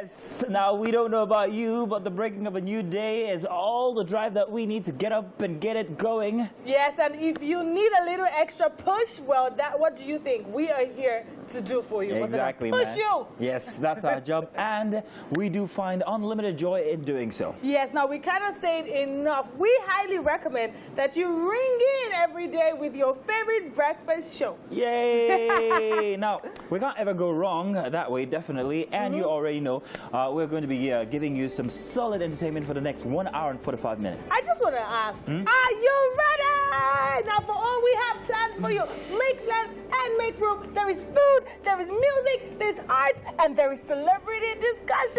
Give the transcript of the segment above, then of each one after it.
Yes. Now, we don't know about you, but the breaking of a new day is all the drive that we need to get up and get it going. Yes, and if you need a little extra push, well, what do you think? We are here to do for you. Exactly, push man. you. Yes, that's our job, and we do find unlimited joy in doing so. Yes, now we cannot say it enough. We highly recommend that you ring in every day with your favorite breakfast show. Yay! Now, we can't ever go wrong that way, definitely, and you already know we're going to be giving you some solid entertainment for the next 1 hour and 45 minutes. I just want to ask, are you ready? Now, for all we have plans for you, make plans and make room. There is food, there is music, there is arts, and there is celebrity discussions.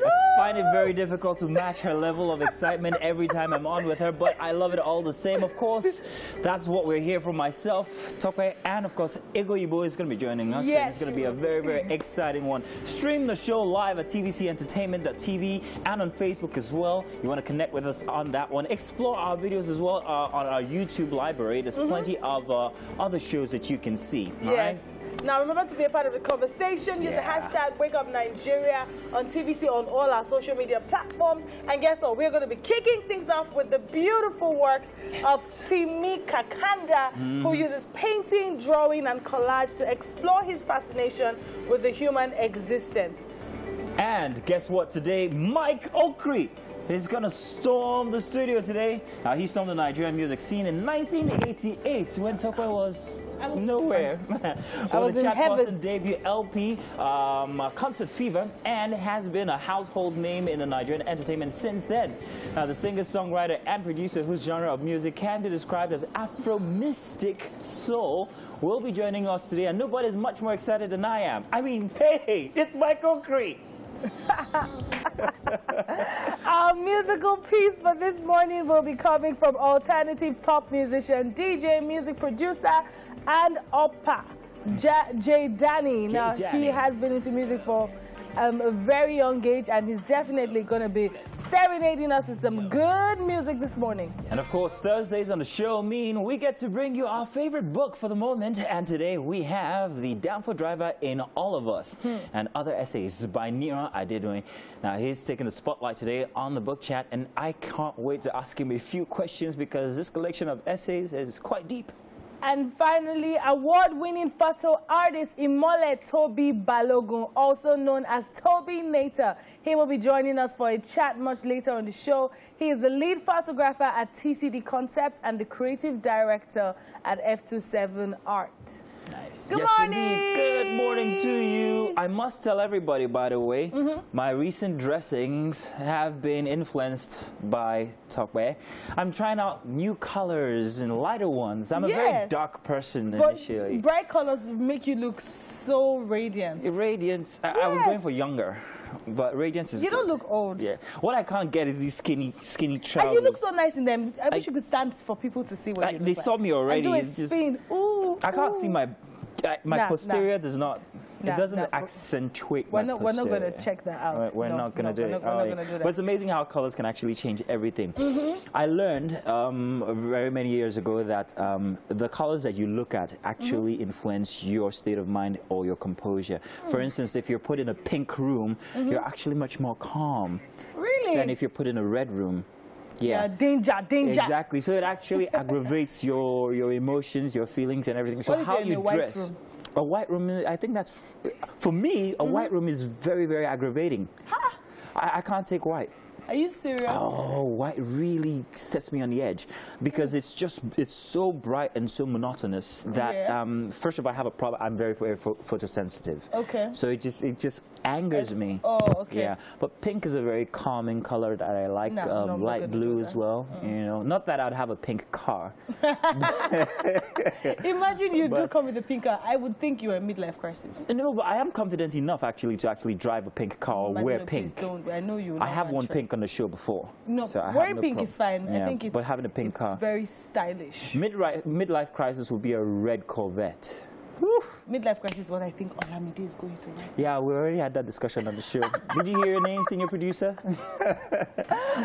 I find it very difficult to match her level of excitement every time I'm on with her, but I love it all the same, of course. That's what we're here for. Myself, Tope, and of course, Ego Ibo is going to be joining us. Yes. And it's going to be a very, very exciting one. Stream the show live at tvcentertainment.tv and on Facebook as well. You want to connect with us on that one. Explore our videos as well on our YouTube library. There's plenty of other shows that you can see. Yes. All right? Now remember to be a part of the conversation. Use the hashtag WakeUpNigeria on TVC on all our social media platforms. And guess what? We're going to be kicking things off with the beautiful works of Timmy Kakanda, who uses painting, drawing, and collage to explore his fascination with the human existence. And guess what? Today, Mike Okri is going to storm the studio today. He stormed the Nigerian music scene in 1988 when Tope was nowhere. For the Chatboston debut LP, Concert Fever, and has been a household name in the Nigerian entertainment since then. The singer, songwriter, and producer whose genre of music can be described as Afro-mystic soul will be joining us today, and nobody's much more excited than I am. I mean, hey, it's Mike Okri. Our musical piece for this morning will be coming from alternative pop musician, DJ, music producer, and Oppa, J. Danny. Now, he has been into music for a very young age, and he's definitely going to be serenading us with some good music this morning. And of course, Thursdays on the show mean we get to bring you our favorite book for the moment. And today we have The Downfall Driver in All of Us and Other Essays by Nira Adedoyin. Now, he's taking the spotlight today on the book chat, and I can't wait to ask him a few questions because this collection of essays is quite deep. And finally, award-winning photo artist Imole Toby Balogun, also known as Toby Nater. He will be joining us for a chat much later on the show. He is the lead photographer at TCD Concept and the creative director at F27 Art. Nice. Good yes, morning. Indeed. Good morning to you. I must tell everybody, by the way, my recent dressings have been influenced by Tope. I'm trying out new colors and lighter ones. I'm a very dark person initially. Bright colors make you look so radiant. Radiance. I was going for younger. But radiance is You don't look old. Yeah. What I can't get is these skinny trousers. And you look so nice in them. I wish you could stand for people to see what you look They like. saw me already. And do a spin. Ooh, I can't see my posterior does not. It doesn't nah. accentuate We're my not posterior. going to check that out. We're not going to do it. We're not going to do that. But it's amazing how colors can actually change everything. I learned very many years ago that the colors that you look at actually influence your state of mind or your composure. For instance, if you're put in a pink room, you're actually much more calm than if you're put in a red room. Yeah, danger. Exactly. So it actually aggravates your emotions, your feelings, and everything. So how you dress. A white room, I think that's, for me, a white room is very, very aggravating. I can't take white. Are you serious? Oh, white really sets me on the edge because it's so bright and so monotonous that first of all, I have a problem. I'm very photosensitive. Okay. So it just angers me. Oh, okay. Yeah, but pink is a very calming color that I like. Light blue as well. You know, not that I'd have a pink car. Imagine you do come with a pink car. I would think you're a midlife crisis. No, but I am confident enough actually to drive a pink car or wear pink. Don't. I know you. I have worn pink on the show before. No, so wearing pink is fine. Yeah, I think but having a pink car, very stylish. Midlife crisis would be a red Corvette. Whew. midlife crisis is what I think Olamide is going through. Right? Yeah, we already had that discussion on the show. Did you hear your name, senior producer?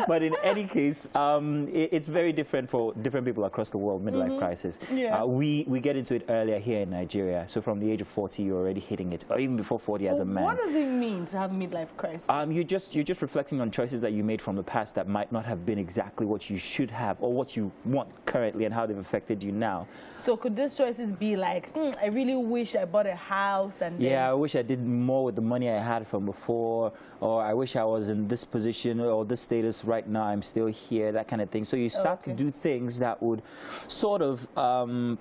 But in any case, it's very different for different people across the world, midlife crisis. Yeah. We get into it earlier here in Nigeria. So from the age of 40, you're already hitting it, or even before 40 as a man. What does it mean to have midlife crisis? You're just reflecting on choices that you made from the past that might not have been exactly what you should have or what you want currently and how they've affected you now. So could these choices be like, I really wish I bought a house and yeah, I wish I did more with the money I had from before, or I wish I was in this position or this status right now, I'm still here, that kind of thing. So you start to do things that would sort of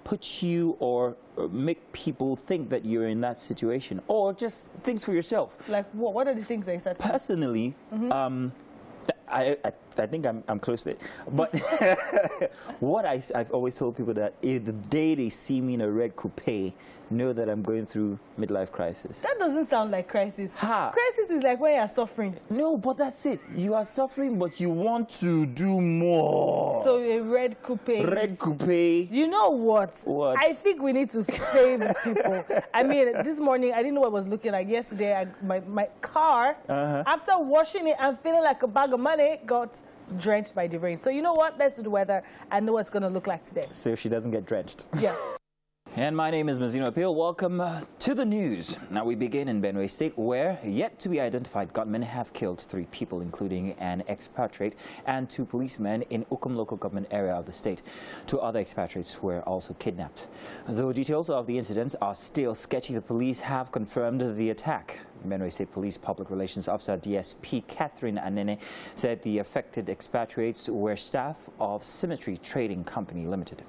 put you or make people think that you're in that situation, or just things for yourself. Like what? What are the things that you start to personally, I think I'm close to it. But what I've always told people that if the day they see me in a red coupe, know that I'm going through midlife crisis. That doesn't sound like crisis. Crisis is like when you're suffering. No, but that's it. You are suffering, but you want to do more. So a red coupe. Red coupe. You know what? What? I think we need to save people. I mean, this morning, I didn't know what I was looking like. Yesterday, my car, after washing it and feeling like a bag of money, got drenched by the rain. So you know what? Let's do the weather and know what it's going to look like today. So she doesn't get drenched. Yeah. And my name is Mazino Appeal. Welcome to the news. Now we begin in Benue State, where yet to be identified gunmen have killed 3 people, including an expatriate and 2 policemen in Ukum local government area of the state. 2 other expatriates were also kidnapped. Though details of the incidents are still sketchy, the police have confirmed the attack. Benue State Police Public Relations Officer DSP Catherine Anene said the affected expatriates were staff of Symmetry Trading Company Limited.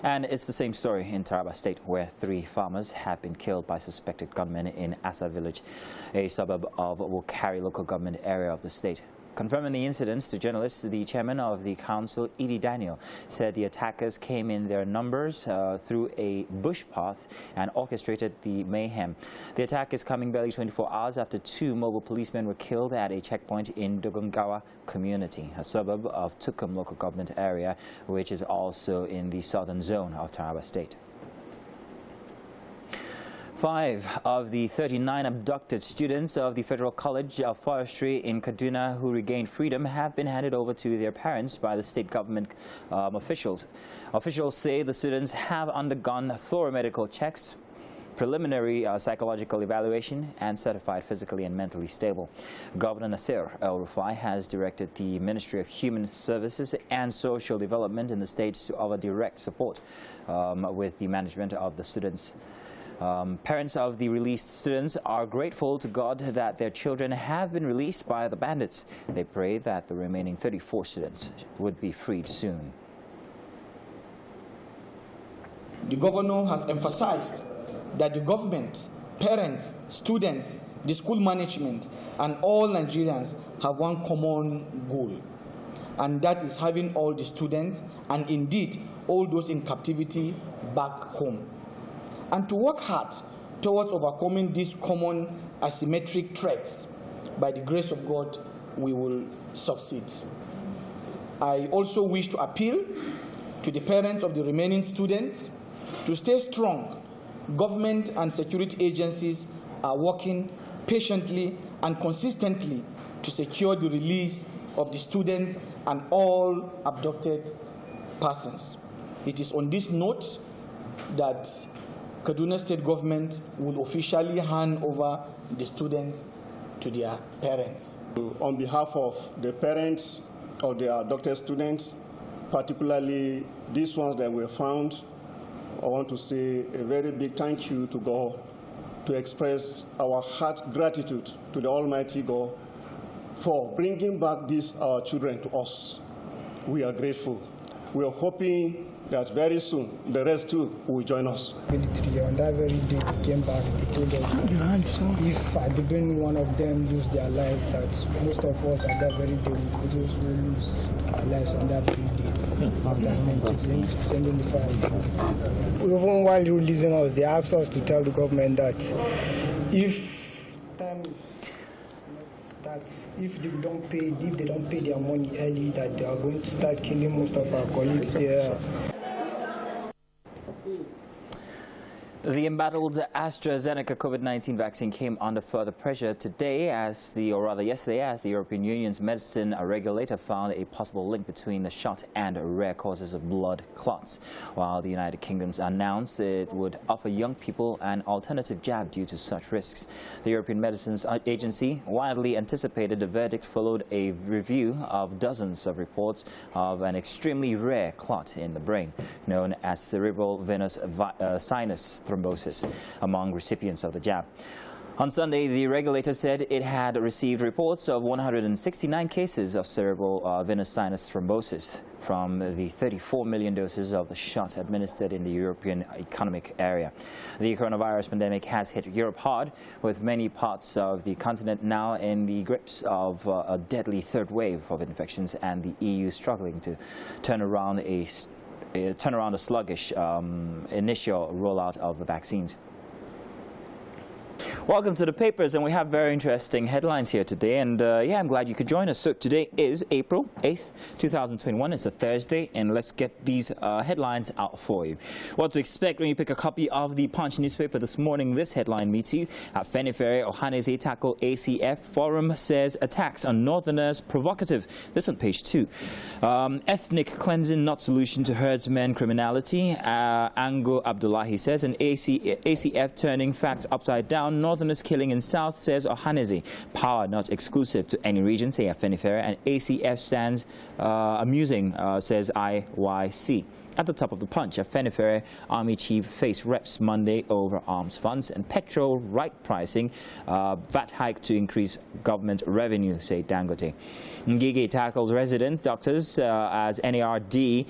And it's the same story in Taraba State, where 3 farmers have been killed by suspected gunmen in Asa village, a suburb of Wukari local government area of the state. Confirming the incidents to journalists, the chairman of the council, Edie Daniel, said the attackers came in their numbers through a bush path and orchestrated the mayhem. The attack is coming barely 24 hours after 2 mobile policemen were killed at a checkpoint in Dogongawa community, a suburb of Tukum local government area, which is also in the southern zone of Taraba State. 5 of the 39 abducted students of the Federal College of Forestry in Kaduna who regained freedom have been handed over to their parents by the state government officials. Officials say the students have undergone thorough medical checks, preliminary psychological evaluation, and certified physically and mentally stable. Governor Nasir El-Rufai has directed the Ministry of Human Services and Social Development in the state to offer direct support with the management of the students. Parents of the released students are grateful to God that their children have been released by the bandits. They pray that the remaining 34 students would be freed soon. The governor has emphasized that the government, parents, students, the school management, and all Nigerians have one common goal, and that is having all the students, and indeed all those in captivity, back home, and to work hard towards overcoming these common asymmetric threats. By the grace of God, we will succeed. I also wish to appeal to the parents of the remaining students to stay strong. Government and security agencies are working patiently and consistently to secure the release of the students and all abducted persons. It is on this note that Kaduna State government will officially hand over the students to their parents. On behalf of the parents of the abducted students, particularly these ones that were found, I want to say a very big thank you to God, to express our heart gratitude to the Almighty God for bringing back these our children to us. We are grateful. We are hoping that very soon the rest too will join us. On that very day we came back, they told us if at the beginning one of them lose their life, that most of us at that very day will just lose our lives on that very day. After sending the fire. Even while releasing us, they asked us to tell the government that if they don't pay their money early, that they are going to start killing most of our colleagues there. The embattled AstraZeneca COVID-19 vaccine came under further pressure today yesterday as the European Union's medicine regulator found a possible link between the shot and rare causes of blood clots, while the United Kingdom's announced it would offer young people an alternative jab due to such risks. The European Medicines Agency widely anticipated the verdict followed a review of dozens of reports of an extremely rare clot in the brain, known as cerebral venous sinus thrombosis, among recipients of the jab. On Sunday, the regulator said it had received reports of 169 cases of cerebral venous sinus thrombosis from the 34 million doses of the shot administered in the European Economic Area. The coronavirus pandemic has hit Europe hard, with many parts of the continent now in the grips of a deadly third wave of infections, and the EU struggling to turn around a sluggish initial rollout of the vaccines. Welcome to the papers, and we have very interesting headlines here today, and I'm glad you could join us. So today is April 8th, 2021. It's a Thursday, and let's get these headlines out for you. What to expect when you pick a copy of the Punch newspaper this morning. This headline meets you. At Fenifere, Ohaneze tackle ACF. Forum says attacks on Northerners provocative. This on page 2. Ethnic cleansing not solution to herdsmen criminality. Ango Abdullahi says, and ACF turning facts upside down. Northerners killing in South, says Ohaneze. Power not exclusive to any region, say Afenifere. And ACF stands amusing, says IYC. At the top of the Punch, Afenifere Army Chief faced reps Monday over arms funds and petrol right pricing, VAT hike to increase government revenue, say Dangote. Ngige tackles residents, doctors, as NARD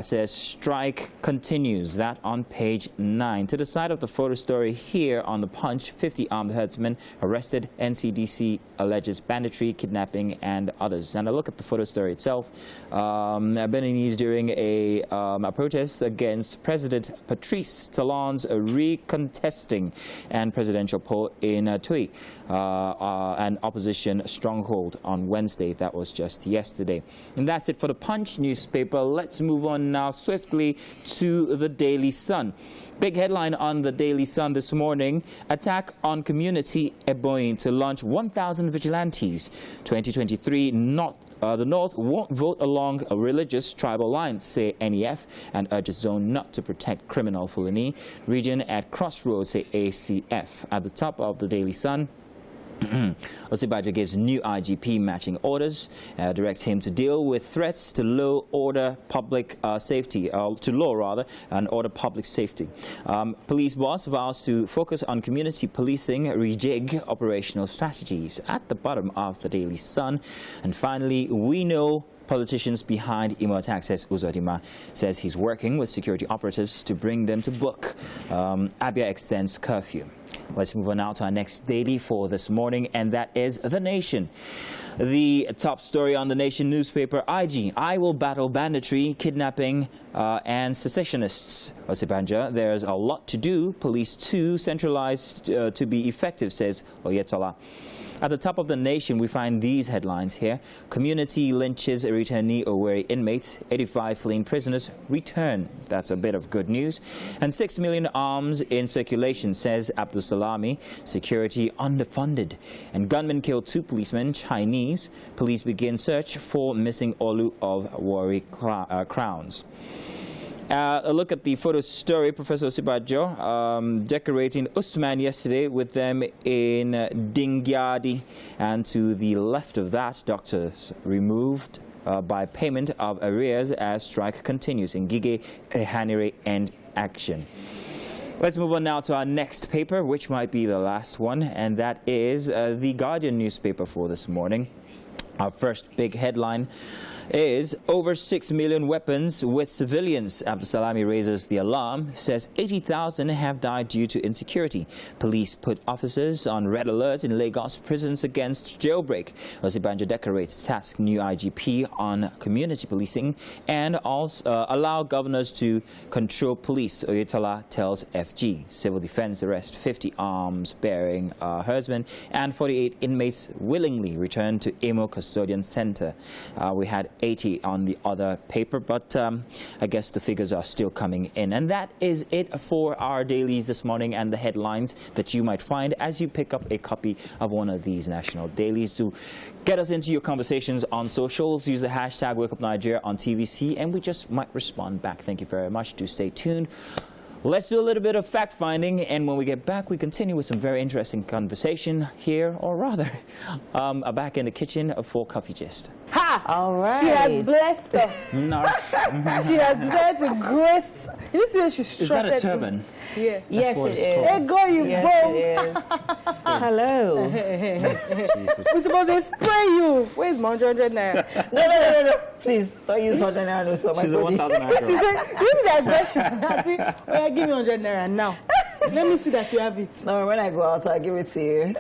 says strike continues. That on page 9. To the side of the photo story here on the Punch, 50 armed herdsmen arrested. NCDC alleges banditry, kidnapping, and others. And a look at the photo story itself. Beninese during a protest against President Patrice Talon's recontesting and presidential poll in Tui, an opposition stronghold on Wednesday. That was just yesterday. And that's it for the Punch newspaper. Let's move on now swiftly to the Daily Sun. Big headline on the Daily Sun this morning: attack on community Ebonyi to launch 1,000 vigilantes. 2023 the North won't vote along a religious tribal lines, say NEF, and urges zone not to protect criminal Fulani. Region at crossroads, say ACF. At the top of the Daily Sun, Osibajo gives new IGP matching orders, directs him to deal with threats to law and order public safety. Police boss vows to focus on community policing, rejig operational strategies. At the bottom of the Daily Sun. And finally, we know politicians behind Imo attack, says Uzodimma, says he's working with security operatives to bring them to book. Abia extends curfew. Let's move on now to our next daily for this morning, and that is The Nation. The top story on The Nation newspaper: IG, I will battle banditry, kidnapping, and secessionists. Osibanja, there's a lot to do. Police too centralized to be effective, says Oyetola. At the top of The Nation, we find these headlines here. Community lynches returnee Owerri inmates. 85 fleeing prisoners return. That's a bit of good news. And 6 million arms in circulation, says Abdul Salami. Security underfunded. And gunmen kill 2 policemen, Chinese. Police begin search for missing Olu of Warri crowns. A look at the photo story. Professor Osibajo decorating Usman yesterday with them in Dingyadi. And to the left of that, doctors removed by payment of arrears as strike continues in Ngige Ehanire End Action. Let's move on now to our next paper, which might be the last one, and that is the Guardian newspaper for this morning. Our first big headline is over 6 million weapons with civilians. Abdul Salami raises the alarm, says 80,000 have died due to insecurity. Police put officers on red alert in Lagos prisons against jailbreak. Osibanjo decorates task new IGP on community policing and also allow governors to control police. Oyetola tells FG. Civil defense arrest 50 arms-bearing herdsmen and 48 inmates willingly returned to Imo Custodian Center. We had 80 on the other paper, but I guess the figures are still coming in. And that is it for our dailies this morning and the headlines that you might find as you pick up a copy of one of these national dailies. To get us into your conversations on socials, use the hashtag WakeUpNigeria on TVC, and we just might respond back. Thank you very much. Do stay tuned. Let's do a little bit of fact-finding, and when we get back, we continue with some very interesting conversation here, or rather, back in the kitchen for Coffee Gist. Ha! All right. She has blessed us. No. She has decided to grace. You see, she Is that a turban? Yeah. Yes, what it it's is. called. Hey, go, you Yes, both. it is. Hello. Jesus. We're supposed to spray you. Where's my 100 naira? No. Please, don't use 100 naira so my She's a body. 1,000 naira She girl. said, this is the aggression. That's it. Oh, yeah, give me 100 naira now. Let me see that you have it. No, when I go out, I'll give it to you.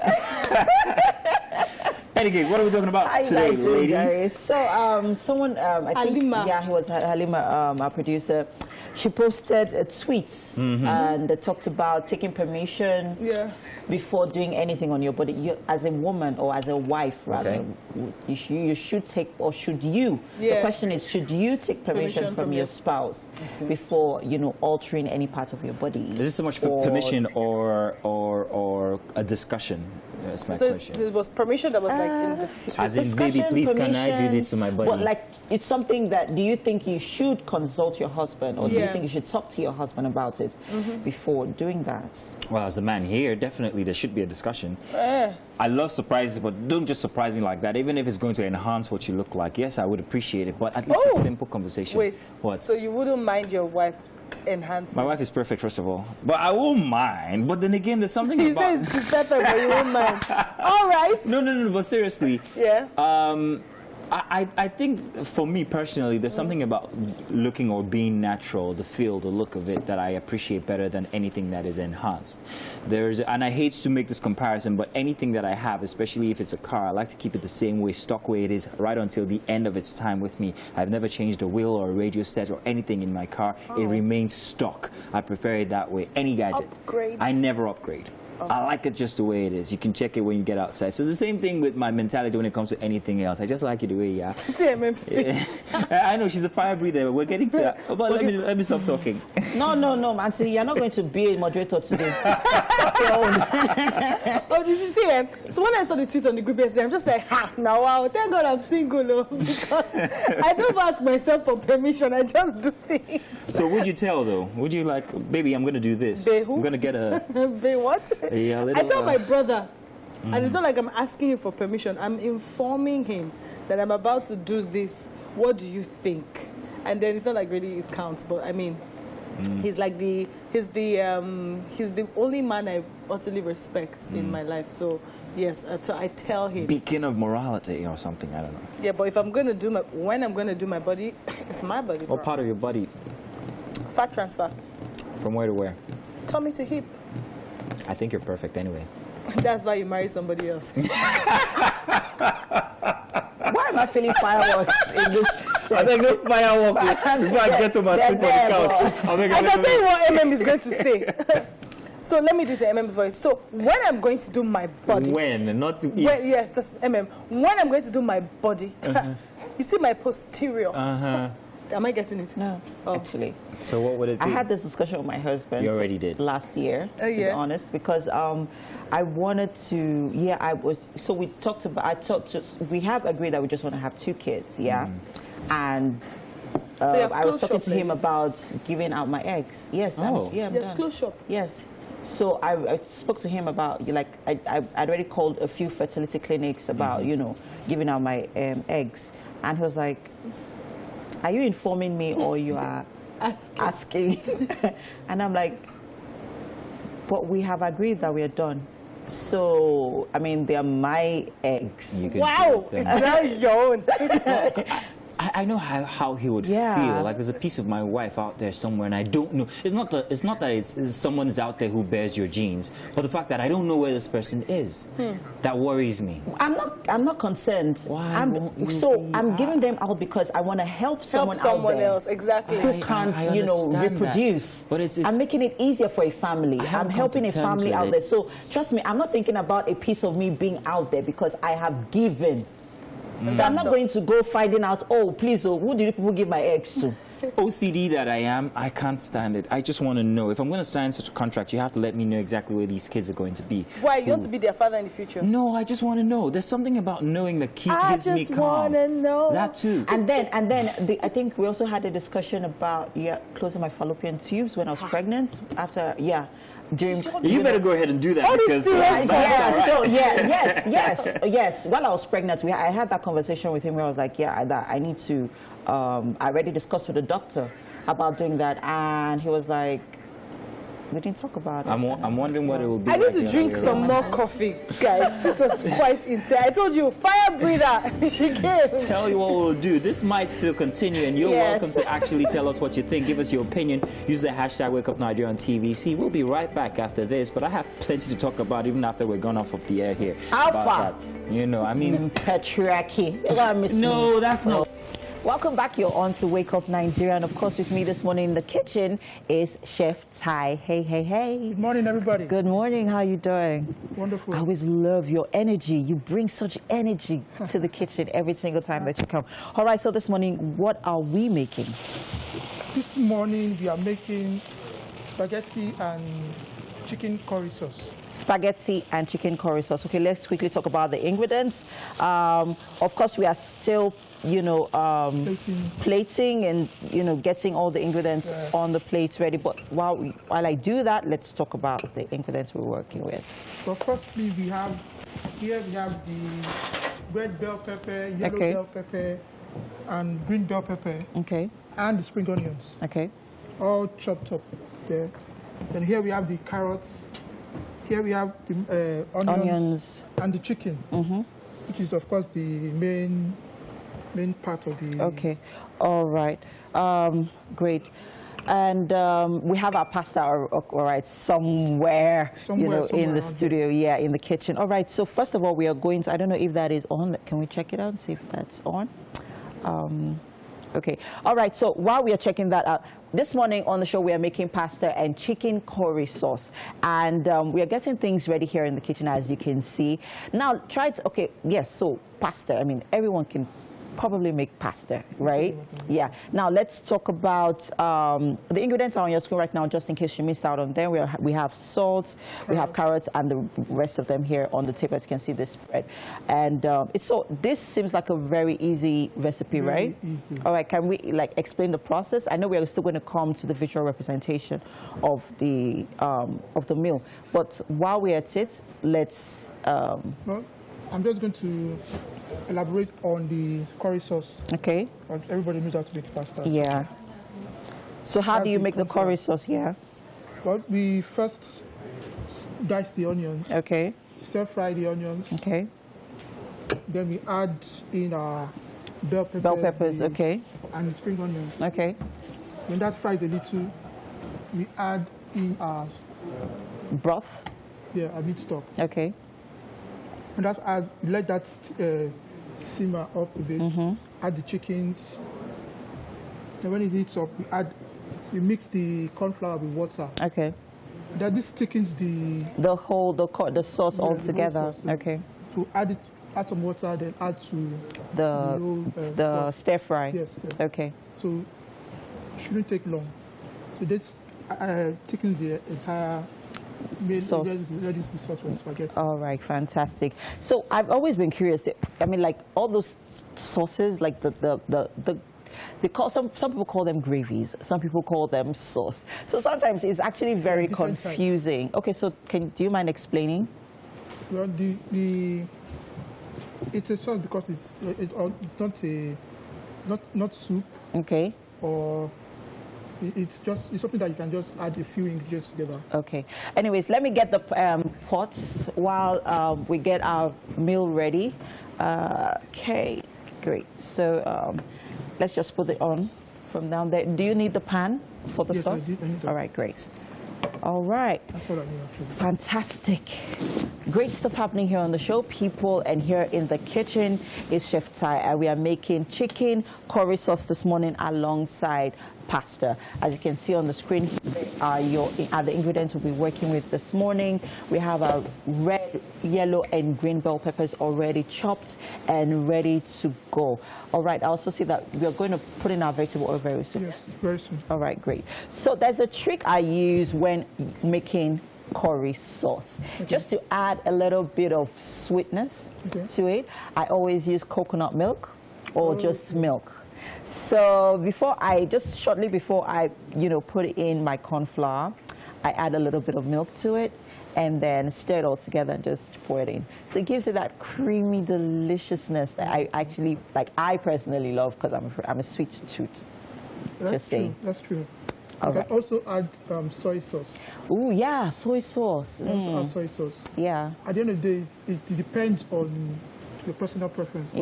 Anyway, what are we talking about today, ladies? Guys. So, someone, I think, Halima. yeah, he was Halima, our producer. She posted tweets and they talked about taking permission before doing anything on your body. You, as a woman or as a wife, rather, you should take, or should you? The question is, should you take permission from your spouse before, you know, altering any part of your body? Is this so much for permission or a discussion? That's my question. It was permission that was like in the... As in, baby, please, can I do this to my body? But like, it's something that, do you think you should consult your husband, or do you think you should talk to your husband about it before doing that? Well, as a man here, definitely there should be a discussion. I love surprises, but don't just surprise me like that. Even if it's going to enhance what you look like, yes, I would appreciate it. But at least a simple conversation. Wait, what? So you wouldn't mind your wife enhancing? My wife is perfect, first of all. But I won't mind. But then again, there's something He about... says she's perfect, but you won't mind. All right. No, but seriously. Yeah. I think for me personally, there's something about looking or being natural, the feel, the look of it, that I appreciate better than anything that is enhanced. And I hate to make this comparison, but anything that I have, especially if it's a car, I like to keep it the same way, stock way it is, right until the end of its time with me. I've never changed a wheel or a radio set or anything in my car. It remains stock. I prefer it that way. Any gadget. Upgrade. I never upgrade. I like it just the way it is. You can check it when you get outside. So the same thing with my mentality when it comes to anything else. I just like it the way you are. I know she's a fire breather, but we're getting to that. But let me stop talking. No, Auntie, you're not going to be a moderator today. Oh, did you see him? So when I saw the tweets on the group yesterday, I'm just like, ha, now wow, thank God I'm single, because I don't ask myself for permission. I just do things. So would you tell though? Would you like, baby, I'm going to do this. Babe, who? I'm going to get a... Babe, what? Yeah, I tell my brother, and it's not like I'm asking him for permission. I'm informing him that I'm about to do this. What do you think? And then it's not like really it counts, but I mean, he's like he's the only man I utterly respect in my life. So yes, I tell him. Beacon of morality or something, I don't know. Yeah, but if I'm going to do when I'm going to do my body, it's my body. What part of your body? Fat transfer. From where to where? Tummy to hip. I think you're perfect anyway. That's why you marry somebody else. Why am I feeling fireworks in this I think no fireworks before I get to my sleep on the couch. I can tell you what MM is going to say. So let me do the MM's voice. So when I'm going to do my body. When, not if. Yes, that's MM. When I'm going to do my body, you see my posterior. Am I getting it? No, actually. So what would it be? I had this discussion with my husband. You already did. Last year, to be honest, because I wanted to. Yeah, I was. So we talked about. We have agreed that we just want to have 2 kids. Yeah, and. I was talking to him about giving out my eggs. Yes, I'm done. Close shop. Yes. So I spoke to him about, like, I'd already called a few fertility clinics about, you know, giving out my eggs. And he was like, are you informing me or you are asking? And I'm like, but we have agreed that we are done. So, I mean, they're my eggs. Wow, it's not your own. I know how he would feel. Like there's a piece of my wife out there somewhere, and I don't know. It's not that it's someone's out there who bears your genes, but the fact that I don't know where this person is, that worries me. I'm not concerned. Why? I'm giving them out because I want to help someone else. Exactly. Who can't, you know, reproduce. That. But it's I'm making it easier for a family. I'm helping a family out there. So trust me, I'm not thinking about a piece of me being out there because I have given. So I'm not going to go finding out, oh, please, oh, who did people give my eggs to? OCD that I am, I can't stand it. I just want to know. If I'm going to sign such a contract, you have to let me know exactly where these kids are going to be. Why? You want to be their father in the future? No, I just want to know. There's something about knowing that gives me calm. I just want to know. That too. And then I think we also had a discussion about closing my fallopian tubes when I was pregnant. After during. You better go ahead and do that because yes. While I was pregnant, I had that conversation with him where I was like, I need to. I already discussed with the doctor about doing that, and he was like, we didn't talk about it. I'm wondering what it will be. I need to drink some more coffee, guys. This was quite intense. I told you, fire breather. She came. Tell you what we'll do. This might still continue, and you're welcome to actually tell us what you think. Give us your opinion. Use the hashtag #WakeUpNigeria on TVC. We'll be right back after this, but I have plenty to talk about even after we're gone off of the air here. Alpha. I mean... Patriarchy. No, that's not... Welcome back. You're on to Wake Up Nigeria, and of course with me this morning in the kitchen is Chef Ty. Hey. Good morning, everybody. Good morning. How are you doing? Wonderful. I always love your energy. You bring such energy to the kitchen every single time that you come. All right, so this morning, what are we making? This morning we are making spaghetti and chicken curry sauce. Spaghetti and chicken curry sauce. Okay, let's quickly talk about the ingredients. Of course, we are still, plating and, getting all the ingredients on the plates ready. But while I do that, let's talk about the ingredients we're working with. So firstly, we have the red bell pepper, yellow bell pepper, and green bell pepper. Okay. And the spring onions. Okay. All chopped up there. Then here we have the carrots. Here we have the onions and the chicken, which is, of course, the main part of the... Okay. All right. Great. And we have our pasta, all right, somewhere in the studio, in the kitchen. All right. So first of all, we are going to... I don't know if that is on. Can we check it out and see if that's on? Okay. All right. So while we are checking that out, this morning on the show, we are making pasta and chicken curry sauce. And we are getting things ready here in the kitchen, as you can see. Now, so pasta. I mean, everyone can probably make pasta, right? Yeah. Now, let's talk about the ingredients are on your screen right now, just in case you missed out on them. We have salt, we have carrots, and the rest of them here on the table, as you can see this spread. And this seems like a very easy recipe, right? Easy. All right. Can we explain the process? I know we are still going to come to the visual representation of the meal, but while we're at it, let's. Well, I'm just going to elaborate on the curry sauce. Okay. Everybody knows how to make pasta. Yeah. So how do you make the curry sauce here? Well, we first dice the onions. Okay. Stir fry the onions. Okay. Then we add in our bell peppers. Bell peppers, okay. And the spring onions. Okay. When that fries a little, we add in our broth. Yeah, our meat stock. Okay. And let that simmer up a bit. Add the chickens. And when it heats up, we mix the corn flour with water. Okay. That this thickens the sauce all together. Okay. So add some water, then add to the stir fry. Yes. Okay. So it shouldn't take long. So this thickens the entire sauce. Ready the sauce for the spaghetti. All right, fantastic. So I've always been curious. I mean, all those sauces, like they call some people call them gravies, some people call them sauce. So sometimes it's actually very confusing. Okay, so do you mind explaining? Well, it's a sauce because it's not soup. Okay. Or it's something that you can just add a few ingredients together. Okay. Anyways, let me get the pots while we get our meal ready. Okay, great. So let's just put it on from down there. Do you need the pan for the sauce? Yes, I need that. All right, great. All right. That's what I need, actually. Fantastic. Great stuff happening here on the show, people. And here in the kitchen is Chef Ty. We are making chicken curry sauce this morning alongside pasta. As you can see on the screen, are the ingredients we'll be working with this morning. We have our red, yellow, and green bell peppers already chopped and ready to go. All right, I also see that we're going to put in our vegetable oil very soon. Yes, very soon. All right, great. So there's a trick I use when making curry sauce. Just to add a little bit of sweetness to it, I always use coconut milk or just milk. So shortly before I, put in my corn flour, I add a little bit of milk to it and then stir it all together and just pour it in. So it gives it that creamy deliciousness that I personally love because I'm a sweet tooth. That's true. That's true. You can also add soy sauce. Oh yeah, soy sauce. Also add soy sauce. Yeah. At the end of the day, it depends on your personal preference.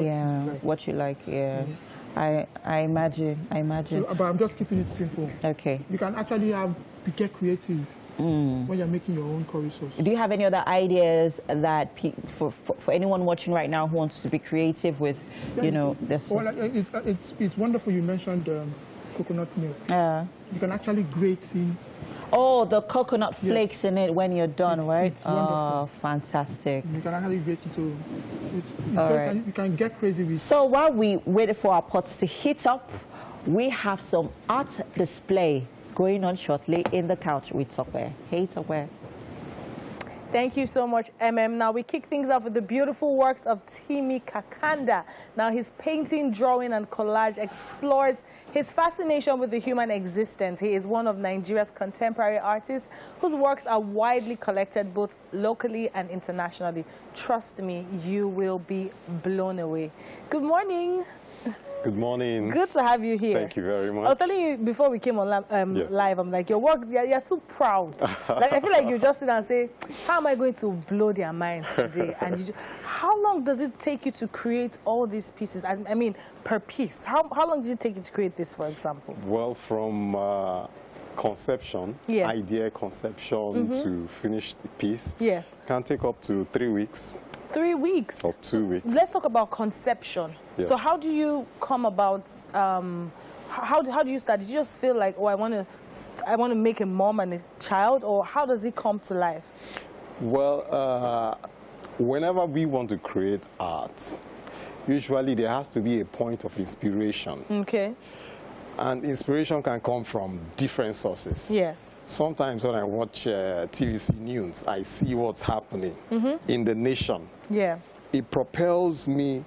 What you like. Yeah. I imagine. So, but I'm just keeping it simple. Okay. You can actually get creative when you're making your own curry sauce. Do you have any other ideas that for anyone watching right now who wants to be creative with, their sauce? Well, it's wonderful you mentioned coconut milk. You can actually grate in. Oh, the coconut flakes in it when you're done, right? It's wonderful. Fantastic. You can actually grate it, so you can get crazy with. So while we wait for our pots to heat up, we have some art display going on shortly in the couch with Tokwe. Hey, Tokwe. Thank you so much, Now we kick things off with the beautiful works of Timmy Kakanda. Now his painting, drawing, and collage explores his fascination with the human existence. He is one of Nigeria's contemporary artists whose works are widely collected both locally and internationally. Trust me, you will be blown away. Good morning. Good morning. Good to have you here. Thank you very much. I was telling you before we came on live, I'm like, your work, you're too proud. Like, I feel like you just sit and say, how am I going to blow their minds today? And how long does it take you to create all these pieces? I mean, per piece. How long did it take you to create this, for example? Well, from conception, idea conception to finish the piece, can take up to 3 weeks. 3 weeks? Or 2 weeks. Let's talk about conception. Yes. So how do you come about, how do you start? Did you just feel like, oh, I want to make a mom and a child, or how does it come to life? Well, whenever we want to create art, usually there has to be a point of inspiration. Okay. And inspiration can come from different sources. Yes. Sometimes when I watch TVC news, I see what's happening in the nation. Yeah. It propels me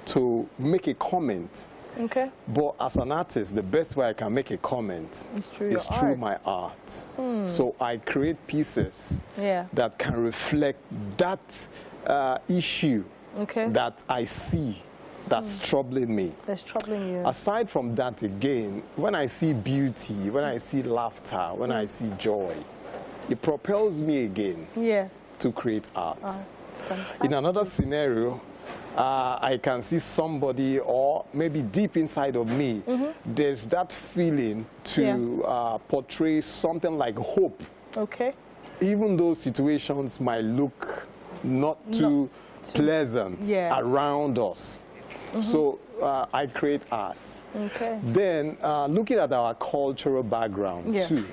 to make a comment. Okay. But as an artist, the best way I can make a comment is through my art. So I create pieces that can reflect that issue that I see that's troubling me. That's troubling you. Aside from that, again, when I see beauty, when I see laughter, when I see joy, it propels me again to create art. In another scenario, I can see somebody, or maybe deep inside of me, there's that feeling to portray something like hope. Okay. Even though situations might look not too pleasant around us. So I create art. Okay. Then looking at our cultural background too,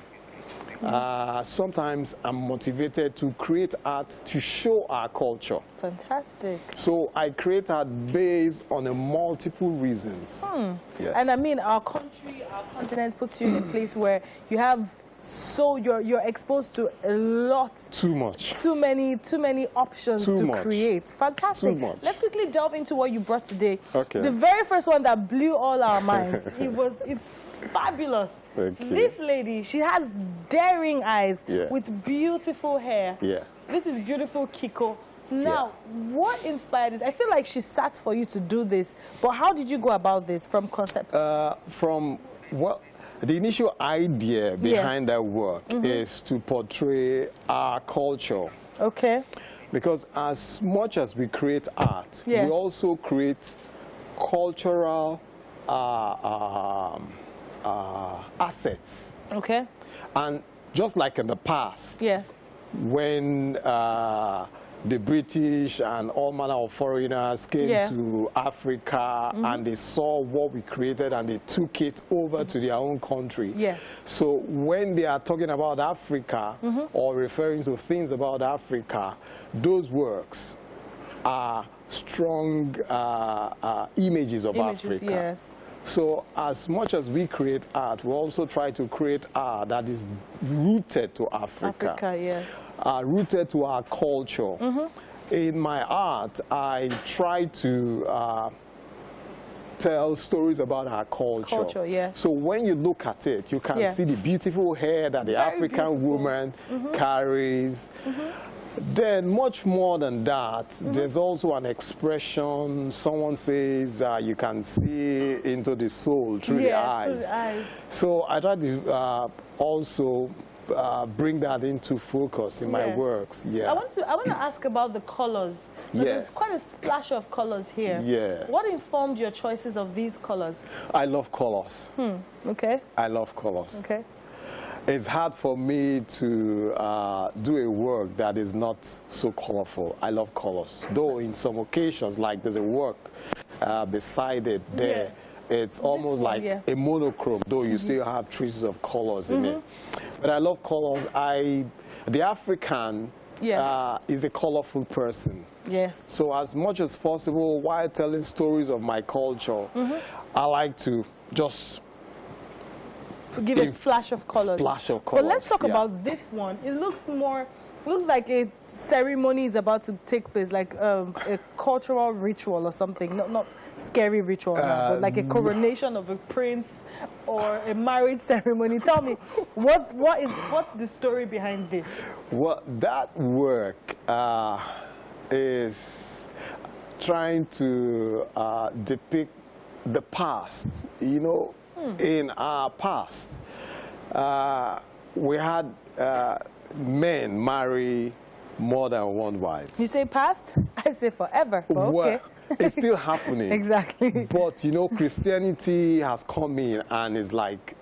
sometimes I'm motivated to create art to show our culture. Fantastic. So I create art based on multiple reasons. Yes. And I mean, our country, our continent puts you in a place where you have, so you're exposed to a lot. Too much. Too many options to create. Fantastic. Too much. Let's quickly delve into what you brought today. Okay. The very first one that blew all our minds. It's fabulous. Thank you. This lady, she has daring eyes with beautiful hair. Yeah. This is beautiful Kiko. Now, what inspired this? I feel like she sat for you to do this, but how did you go about this from concept? The initial idea behind that work is to portray our culture. Okay. Because as much as we create art, we also create cultural assets. Okay. And just like in the past, when the British and all manner of foreigners came to Africa and they saw what we created and they took it over to their own country. Yes. So when they are talking about Africa or referring to things about Africa, those works are strong images of Africa. Yes. So as much as we create art, we also try to create art that is rooted to Africa. Africa, yes. Rooted to our culture. In my art, I try to tell stories about our culture. Yeah. So when you look at it, you can see the beautiful hair that the African woman carries. Then, much more than that, there's also an expression. Someone says you can see into the soul through the eyes. Through the eyes. So I try to also bring that into focus in my works. Yeah. I want to ask about the colors. There's quite a splash of colors here. Yes. What informed your choices of these colors? I love colors. Okay. I love colors. Okay. It's hard for me to do a work that is not so colorful. I love colors. Though in some occasions, like there's a work beside it there, it's almost like a monochrome, though you still have traces of colors in it. But I love colors. The African is a colorful person. Yes. So as much as possible, while telling stories of my culture, I like to just give a splash of colors. Splash of colors. But let's talk about this one. It looks like a ceremony is about to take place, like a cultural ritual or something. Not scary ritual, but like a coronation of a prince or a marriage ceremony. Tell me, what's the story behind this? Well, that work is trying to depict the past, you know. In our past, we had men marry more than one wife. You say past? I say forever. Oh, okay. Well, it's still happening. Exactly. But, you know, Christianity has come in and is like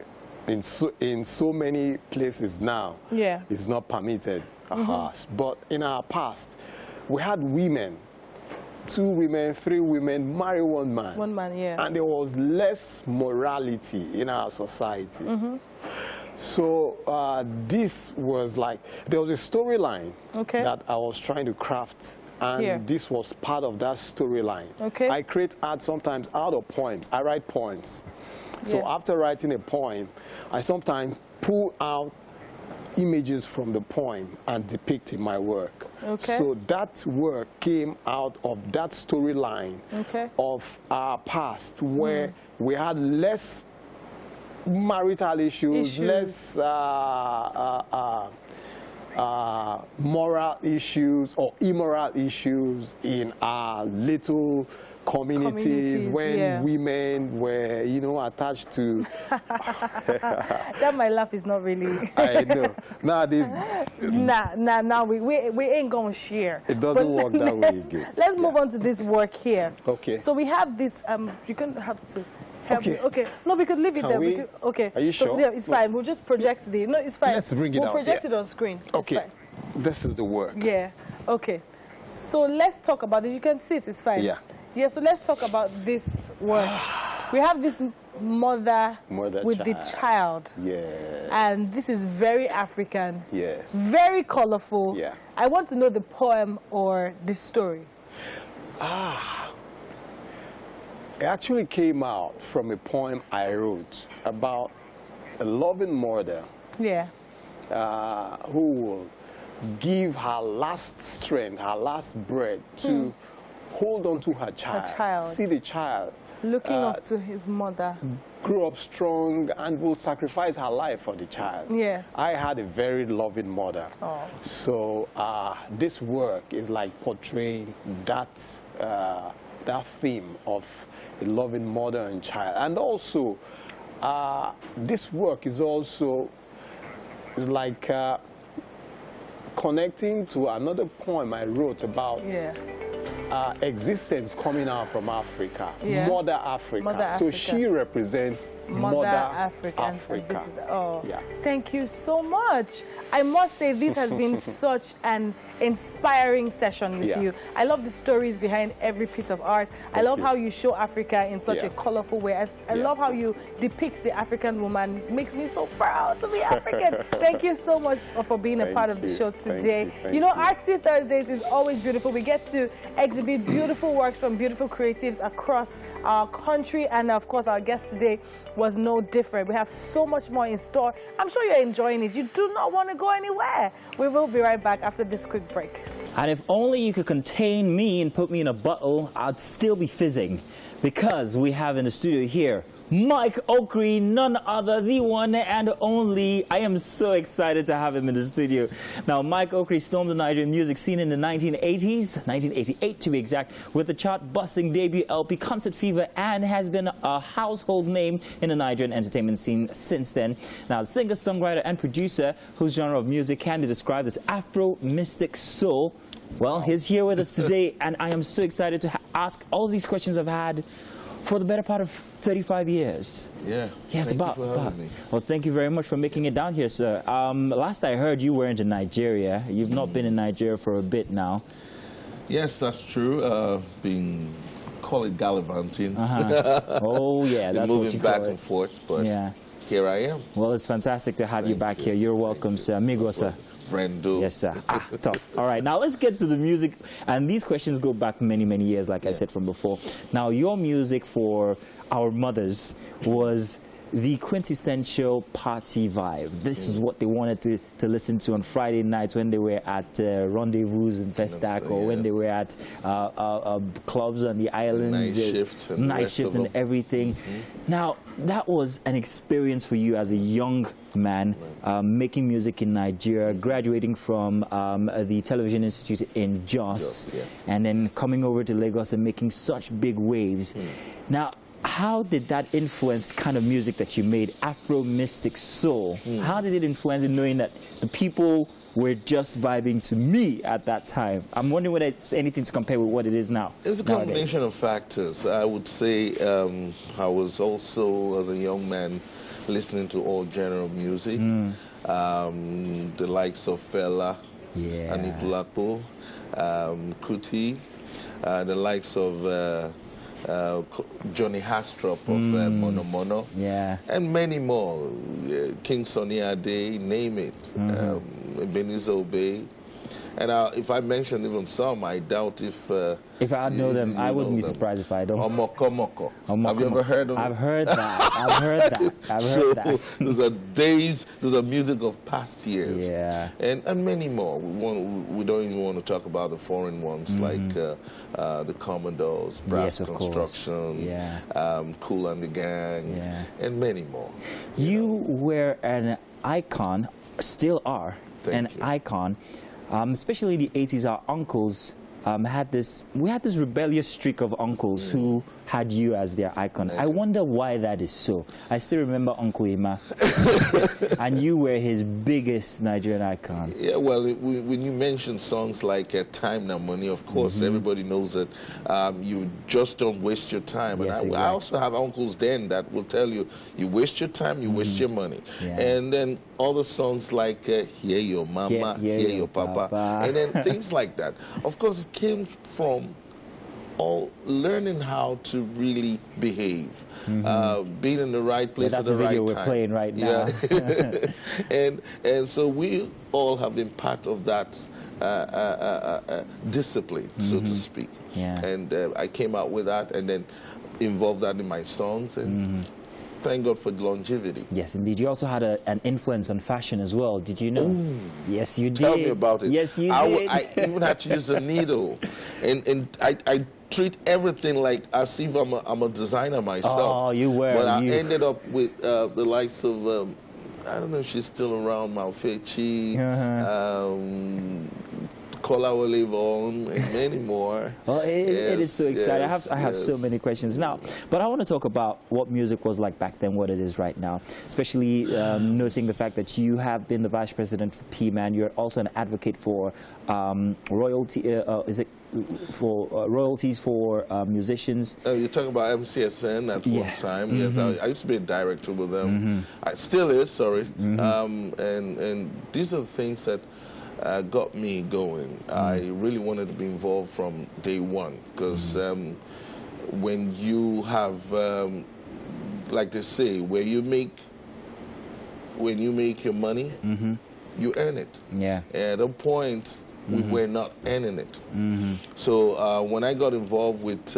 in so many places now. Yeah. It's not permitted. But in our past, we had women. 2 women, 3 women marry one man. One man, yeah. And there was less morality in our society. So this was like, there was a storyline that I was trying to craft. And this was part of that storyline. I create art sometimes out of poems. I write poems. So after writing a poem, I sometimes pull out images from the poem and depict in my work. So that work came out of that storyline of our past, where we had less marital issues. Less moral issues or immoral issues in our little communities when women were, you know, attached to... That my laugh is not really... I know. Nah, we ain't gonna share. It doesn't work that way. Let's move on to this work here. Okay. So we have this, you're gonna have to help me. Okay. No, we could leave it there. Okay. Are you sure? So, yeah, it's fine. We'll just project the... No, it's fine. Let's bring it We'll out. project it on screen. Okay. This is the work. Yeah. Okay. So let's talk about it. You can see it. It's fine. Yeah. Yeah, so let's talk about this work. We have this mother with the child. Yes. And this is very African. Yes. Very colorful. Yeah. I want to know the poem or the story. It actually came out from a poem I wrote about a loving mother. Yeah. Who will give her last strength, her last breath to hold on to her child. See the child. Looking up to his mother. Grew up strong and will sacrifice her life for the child. Yes. I had a very loving mother. Oh. So this work is like portraying that, that theme of a loving mother and child. And also, this work is also like connecting to another poem I wrote about existence coming out from Africa, Yeah. Mother Africa. Mother So Africa. she represents Mother Africa. And this is, oh, Yeah. thank you so much. I must say this has been such an inspiring session with Yeah. you. I love the stories behind every piece of art. I love how you show Africa in such a colorful way. I love how you depict the African woman. It makes me so proud to be African. Thank you so much for being a part of the show today. You know, Artsy Thursdays is always beautiful. We get to exhibit beautiful works from beautiful creatives across our country, and of course our guest today was no different. We have so much more in store. I'm sure you're enjoying it. You do not want to go anywhere. We will be right back after this quick break. And if only you could contain me and put me in a bottle, I'd still be fizzing. Because we have in the studio here Mike Okri, none other, the one and only. I am so excited to have him in the studio. Now, Mike Okri stormed the Nigerian music scene in the 1980s, 1988 to be exact, with the chart-busting debut LP Concert Fever, and has been a household name in the Nigerian entertainment scene since then. Now, the singer, songwriter, and producer, whose genre of music can be described as Afro Mystic Soul, well, he's here with us today, and I am so excited to ask all these questions I've had for the better part of 35 years. Yeah. Yes, thank you for having me. Well, thank you very much for making it down here, sir. Last I heard, you weren't in Nigeria. You've not been in Nigeria for a bit now. Yes, that's true. Been, call it gallivanting. Oh, yeah, that's what you moving back call it. and forth, but Yeah. here I am. Well, it's fantastic to have you back here. You're welcome, sir. Amigo, sir. Friendo. Yes, sir. Top. All right, now let's get to the music. And these questions go back many, many years, like I said from before. Now, your music for our mothers was the quintessential party vibe. This is what they wanted to listen to on Friday nights when they were at rendezvous in Festac, or when they were at clubs on the islands. Night shift and everything. Now, that was an experience for you as a young man, making music in Nigeria, graduating from the Television Institute in Jos, and then coming over to Lagos and making such big waves. Now, how did that influence the kind of music that you made, Afro Mystic Soul? How did it influence in knowing that the people were just vibing to me at that time? I'm wondering whether it's anything to compare with what it is now. It's a combination of factors. I would say I was also, as a young man, listening to all genre of music. The likes of Fela, Anikulapo, Kuti, the likes of Johnny Hastrop of Mono Mono, and many more. King Sunny Ade, name it. Ebenezer Obey. And if I mention even some, I doubt if I know them, I wouldn't be surprised if I don't. Omoko. Have you ever heard of it? I've heard that. I've heard that. I've heard that. Those are days, those are music of past years. Yeah. And many more. We don't even want to talk about the foreign ones, like the Commodores, Brass Construction, Kool and the Gang, and many more. You were an icon, still are an icon. Especially in the 80s, our uncles we had this rebellious streak of uncles who had you as their icon. I wonder why that is so. I still remember Uncle Ima, and you were his biggest Nigerian icon. Yeah, well, when you mention songs like Time Now Money, of course, everybody knows that you just don't waste your time. And I also have uncles then that will tell you, you waste your time, you waste your money. And then other songs like Hear Your Mama, Hear Your Papa, and then things like that. Of course, it came from all learning how to really behave, being in the right place at the right time. That's the video we're playing right now. and so we all have been part of that discipline, so to speak. And I came out with that, and then involved that in my songs, and thank God for the longevity. Yes, indeed. You also had an influence on fashion as well. Did you know? Ooh, yes, you did. Tell me about it. Yes, you did. I even had to use a needle, and I treat everything like as if I'm a designer myself. Oh, you were. But I ended up with the likes of I don't know if she's still around, Malfechi, Kolawole Vaughn, and many more. Well, it is so exciting. I have so many questions now. But I want to talk about what music was like back then, what it is right now, especially noting the fact that you have been the vice president for P-Man. You're also an advocate for royalty, is it royalties for musicians. You're talking about MCSN at one time. Yes, I used to be a director with them. I still is, sorry. And these are the things that got me going. I really wanted to be involved from day one because when you have, like they say, when you make your money, you earn it. Yeah. At a point, we were not earning it. So when I got involved with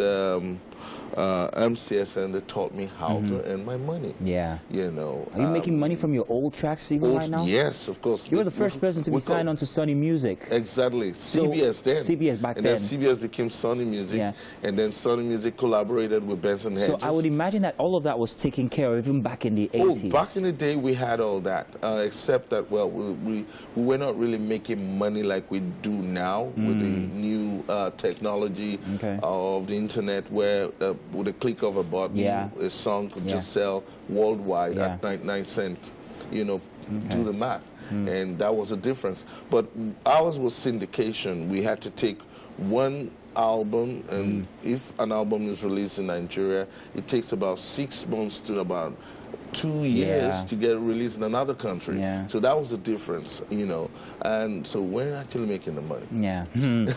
MCSN, they taught me how to earn my money. Yeah. You know. Are you making money from your old tracks even right now? Yes, of course. You were the first person to be signed on to Sony Music. Exactly. CBS then. CBS back then. And then CBS became Sony Music. Yeah. And then Sony Music collaborated with Benson Hedges. So I would imagine that all of that was taken care of even back in the 80s. Oh, back in the day we had all that, except that, well, we were not really making money like we do now with the new technology of the internet where with a click of a button, a song could just sell worldwide at 99 cents. You know, do the math. And that was a difference. But ours was syndication. We had to take one album, and if an album is released in Nigeria, it takes about 6 months to about 2 years to get released in another country. So that was the difference, you know. And so we're actually making the money.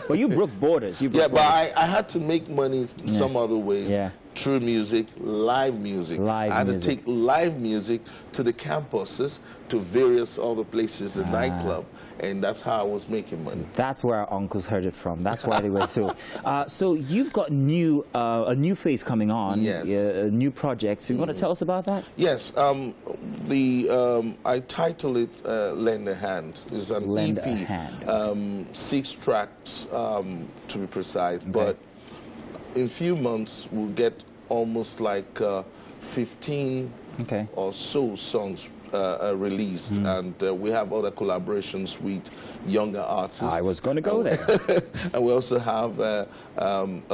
Well, you broke borders. But I had to make money some other ways. Through music, live music. I had to take live music to the campuses, to various other places, the nightclub, and that's how I was making money. That's where our uncles heard it from. That's why they were so. So you've got a new phase coming on, new projects. You want to tell us about that? Yes. I title it "Lend a Hand." It's an Lend EP, a Hand. 6 tracks to be precise, but in a few months we'll get almost like 15 or so songs released, and we have other collaborations with younger artists. I was going to go there. And we also have a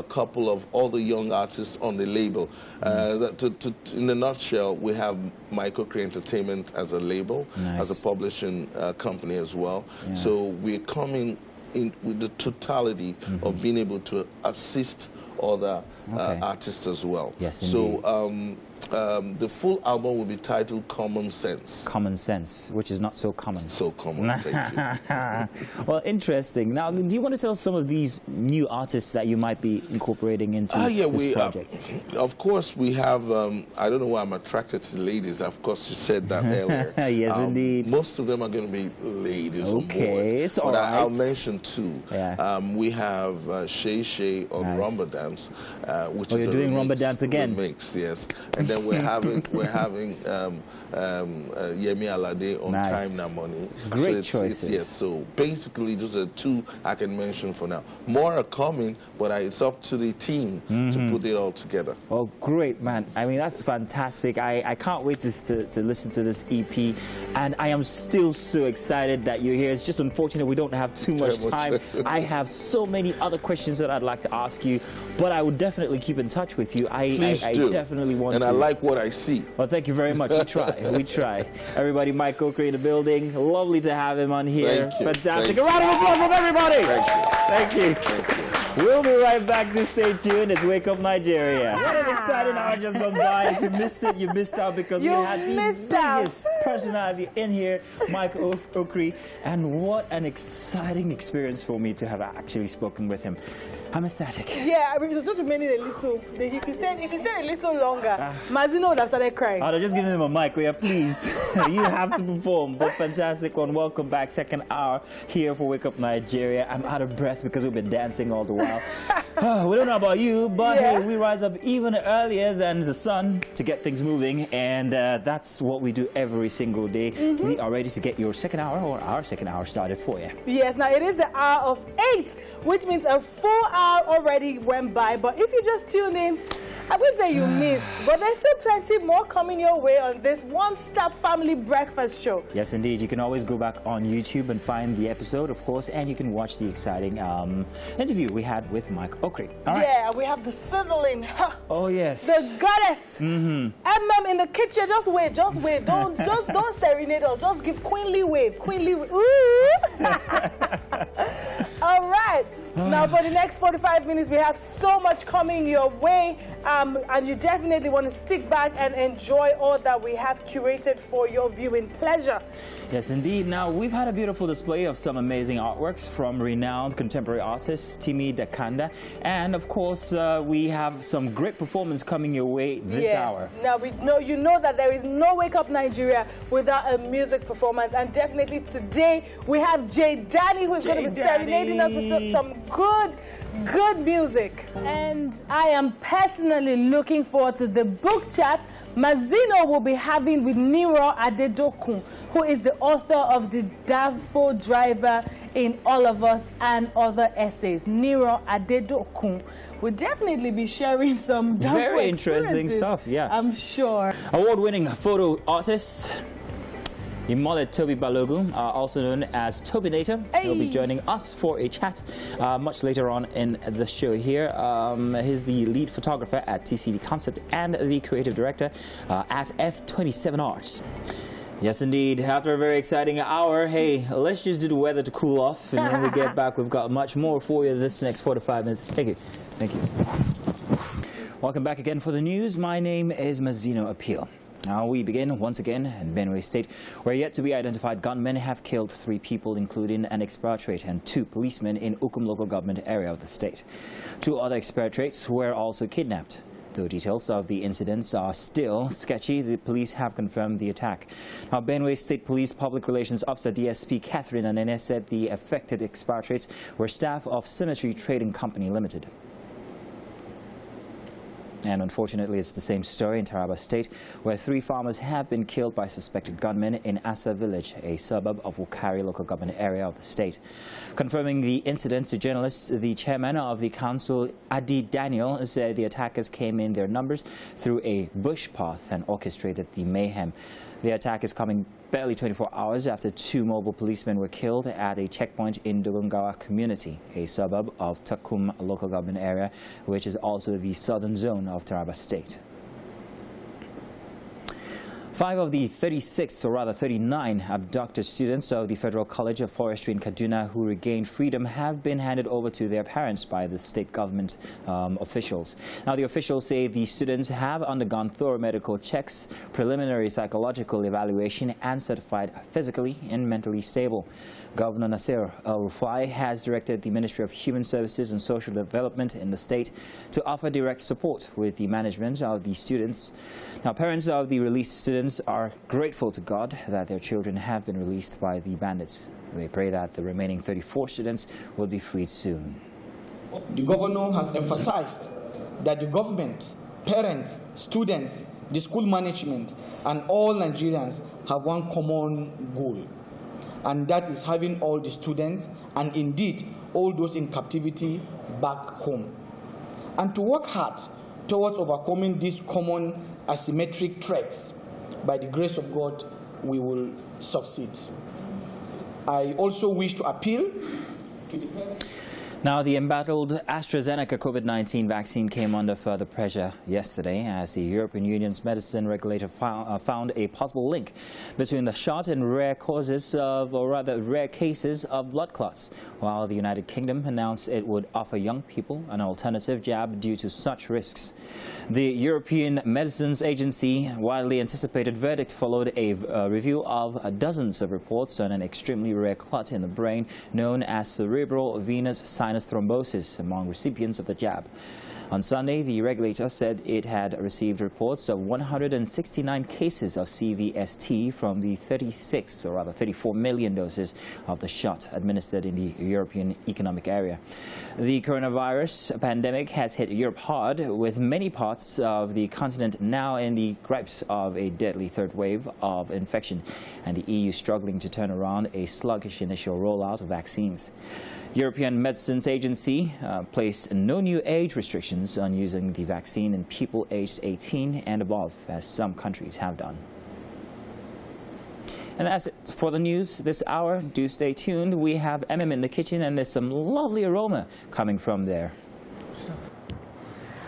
couple of other young artists on the label. In a nutshell, we have Okri Entertainment as a label, as a publishing company as well. So we're coming in with the totality of being able to assist other artists as well. Yes, indeed. So the full album will be titled Common Sense. Common Sense, which is not so common. So common, thank you. Well, interesting. Now, do you want to tell some of these new artists that you might be incorporating into this project? Of course, we have, I don't know why I'm attracted to ladies. Of course, you said that earlier. Yes, indeed. Most of them are going to be ladies. Okay, it's all right. I'll mention 2. We have Shay Shay on Rumba Dance, which is you're doing Rumba Dance again? Remix, yes. And then we're having Yemi Alade on Time Na Money. Great choices. So basically, those are 2 I can mention for now. More are coming, but it's up to the team to put it all together. Oh, great, man. I mean, that's fantastic. I can't wait to listen to this EP, and I am still so excited that you're here. It's just unfortunate we don't have too much time. I have so many other questions that I'd like to ask you, but I would definitely keep in touch with you. I definitely want to. And I like what I see. Well, thank you very much. We try. We try. Everybody, Mike Okri in the building. Lovely to have him on here. Thank you. Fantastic. A round of applause from everybody. Thank you. Thank you. We'll be right back. To stay tuned. It's Wake Up Nigeria. What an exciting hour just gone by. If you missed it, you missed out because we had the biggest personality in here, Mike Okri. And what an exciting experience for me to have actually spoken with him. I'm ecstatic. Yeah, I mean, it was just remaining a little. If you stayed a little longer, Mazino would have started crying. Oh, just giving him a mic. Yeah, please. You have to perform. But fantastic one. Welcome back. Second hour here for Wake Up Nigeria. I'm out of breath because we've been dancing all the while. We don't know about you, but hey, we rise up even earlier than the sun to get things moving. And that's what we do every single day. We are ready to get your second hour or our second hour started for you. Yes, now it is the hour of 8, which means a full hour already went by, but if you just tuned in, I would say you missed, but there's still plenty more coming your way on this one-stop family breakfast show. Yes, indeed. You can always go back on YouTube and find the episode, of course, and you can watch the exciting interview we had with Mike Okri. All right. Yeah, we have the sizzling. Oh, yes. The goddess. MM in the kitchen. Just wait. Don't serenade us. Just give queenly wave. Queenly wave. Ooh. All right. Now, for the next 45 minutes, we have so much coming your way, and you definitely want to stick back and enjoy all that we have curated for your viewing pleasure. Yes, indeed. Now, we've had a beautiful display of some amazing artworks from renowned contemporary artists, Timmy Kakanda, and of course, we have some great performance coming your way this hour. Now, you know that there is no Wake Up Nigeria without a music performance, and definitely today we have J. Danny, who is going to be serenading us with some good music. And I am personally looking forward to the book chat Mazino will be having with Niro Adedokun, who is the author of The Danfo Driver in All of Us and other essays. Niro Adedokun will definitely be sharing some very interesting stuff, yeah. I'm sure. Award-winning photo artist Imole Toby Balogun, also known as Tobinator, will be joining us for a chat much later on in the show here. He's the lead photographer at TCD Concept and the creative director at F27 Arts. Yes, indeed. After a very exciting hour, hey, let's just do the weather to cool off. And when we get back, we've got much more for you this next 45 minutes. Thank you. Thank you. Welcome back again for the news. My name is Mazino Appeal. Now we begin once again in Benue State, where yet to be identified gunmen have killed 3 people, including an expatriate and 2 policemen in Ukum local government area of the state. 2 other expatriates were also kidnapped. Though details of the incidents are still sketchy, the police have confirmed the attack. Now, Benue State Police Public Relations Officer DSP Catherine Anene said the affected expatriates were staff of Symmetry Trading Company Limited. And unfortunately, it's the same story in Taraba State, where 3 farmers have been killed by suspected gunmen in Asa village, a suburb of Okri local government area of the state. Confirming the incident to journalists, the chairman of the council, Adi Daniel, said the attackers came in their numbers through a bush path and orchestrated the mayhem. The attack is coming barely 24 hours after 2 mobile policemen were killed at a checkpoint in Dogongawa community, a suburb of Takum local government area, which is also the southern zone of Taraba State. 5 of the 36, or rather 39, abducted students of the Federal College of Forestry in Kaduna who regained freedom have been handed over to their parents by the state government officials. Now, the officials say the students have undergone thorough medical checks, preliminary psychological evaluation, and certified physically and mentally stable. Governor Nasir El-Rufai has directed the Ministry of Human Services and Social Development in the state to offer direct support with the management of the students. Now, parents of the released students are grateful to God that their children have been released by the bandits. They pray that the remaining 34 students will be freed soon. The governor has emphasized that the government, parents, students, the school management, and all Nigerians have one common goal, and that is having all the students and indeed all those in captivity back home, and to work hard towards overcoming these common asymmetric threats. By the grace of God, we will succeed. I also wish to appeal to the parents. Now, the embattled AstraZeneca COVID-19 vaccine came under further pressure yesterday as the European Union's medicine regulator found a possible link between the shot and rare cases of blood clots, while the United Kingdom announced it would offer young people an alternative jab due to such risks. The European Medicines Agency widely anticipated verdict followed a review of dozens of reports on an extremely rare clot in the brain known as cerebral venous sinus thrombosis among recipients of the jab. On Sunday, the regulator said it had received reports of 169 cases of CVST from the 34 million doses of the shot administered in the European Economic Area. The coronavirus pandemic has hit Europe hard, with many parts of the continent now in the gripes of a deadly third wave of infection, and the EU struggling to turn around a sluggish initial rollout of vaccines. European Medicines Agency placed no new age restrictions on using the vaccine in people aged 18 and above, as some countries have done. And that's it for the news this hour. Do stay tuned. We have MM in the kitchen, and there's some lovely aroma coming from there.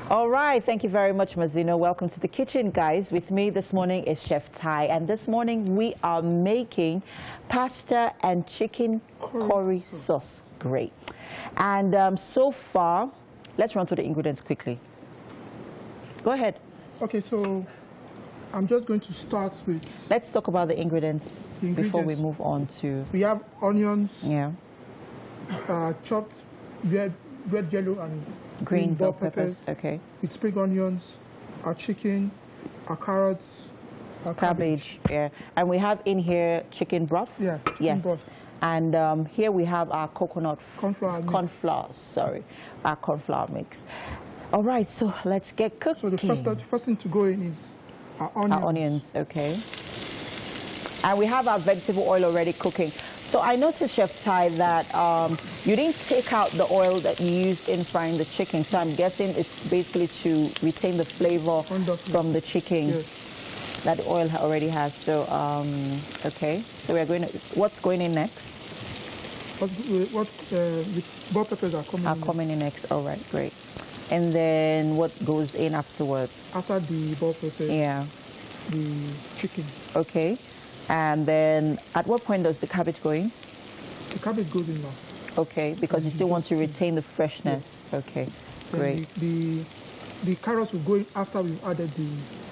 All right, thank you very much, Mazino. Welcome to the kitchen, guys. With me this morning is Chef Ty, and this morning we are making pasta and chicken curry sauce. great. And so far, let's run through the ingredients quickly. Go ahead. Okay, so I'm just going to start with... Let's talk about the ingredients, before we move on to... We have onions, yeah, chopped red, yellow, and green bell peppers. Okay. With spring onions, our chicken, our carrots, our cabbage. Yeah. And we have in here chicken broth. Yeah, chicken broth. And here we have our coconut cornflour mix. All right, so let's get cooking. So the first thing to go in is our onions. Our onions, okay. And we have our vegetable oil already cooking. So I noticed, Chef Ty, that you didn't take out the oil that you used in frying the chicken. So I'm guessing it's basically to retain the flavor from the chicken that the oil already has. So, okay. So we're going to, what's going in next? The bell peppers are coming in next. All right, great. And then what goes in afterwards? After the bell peppers, the chicken. Okay. And then at what point does the cabbage go in? The cabbage goes in now. Okay, because you still want to retain the freshness. Yes. Okay, great. The carrots will go in after we've added the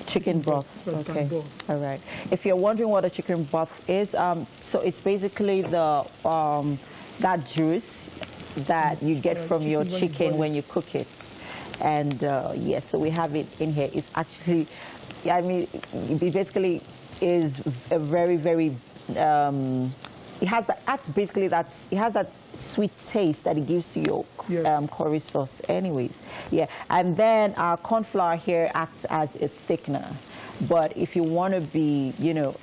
chicken broth. Okay, all right. If you're wondering what a chicken broth is, so it's basically the that juice that you get from your chicken when you cook it. And yes, so we have it in here. It's actually, I mean, it basically is a very, very, it has that, it has that sweet taste that it gives to your curry sauce anyways. Yeah, and then our corn flour here acts as a thickener. But if you want to be, you know,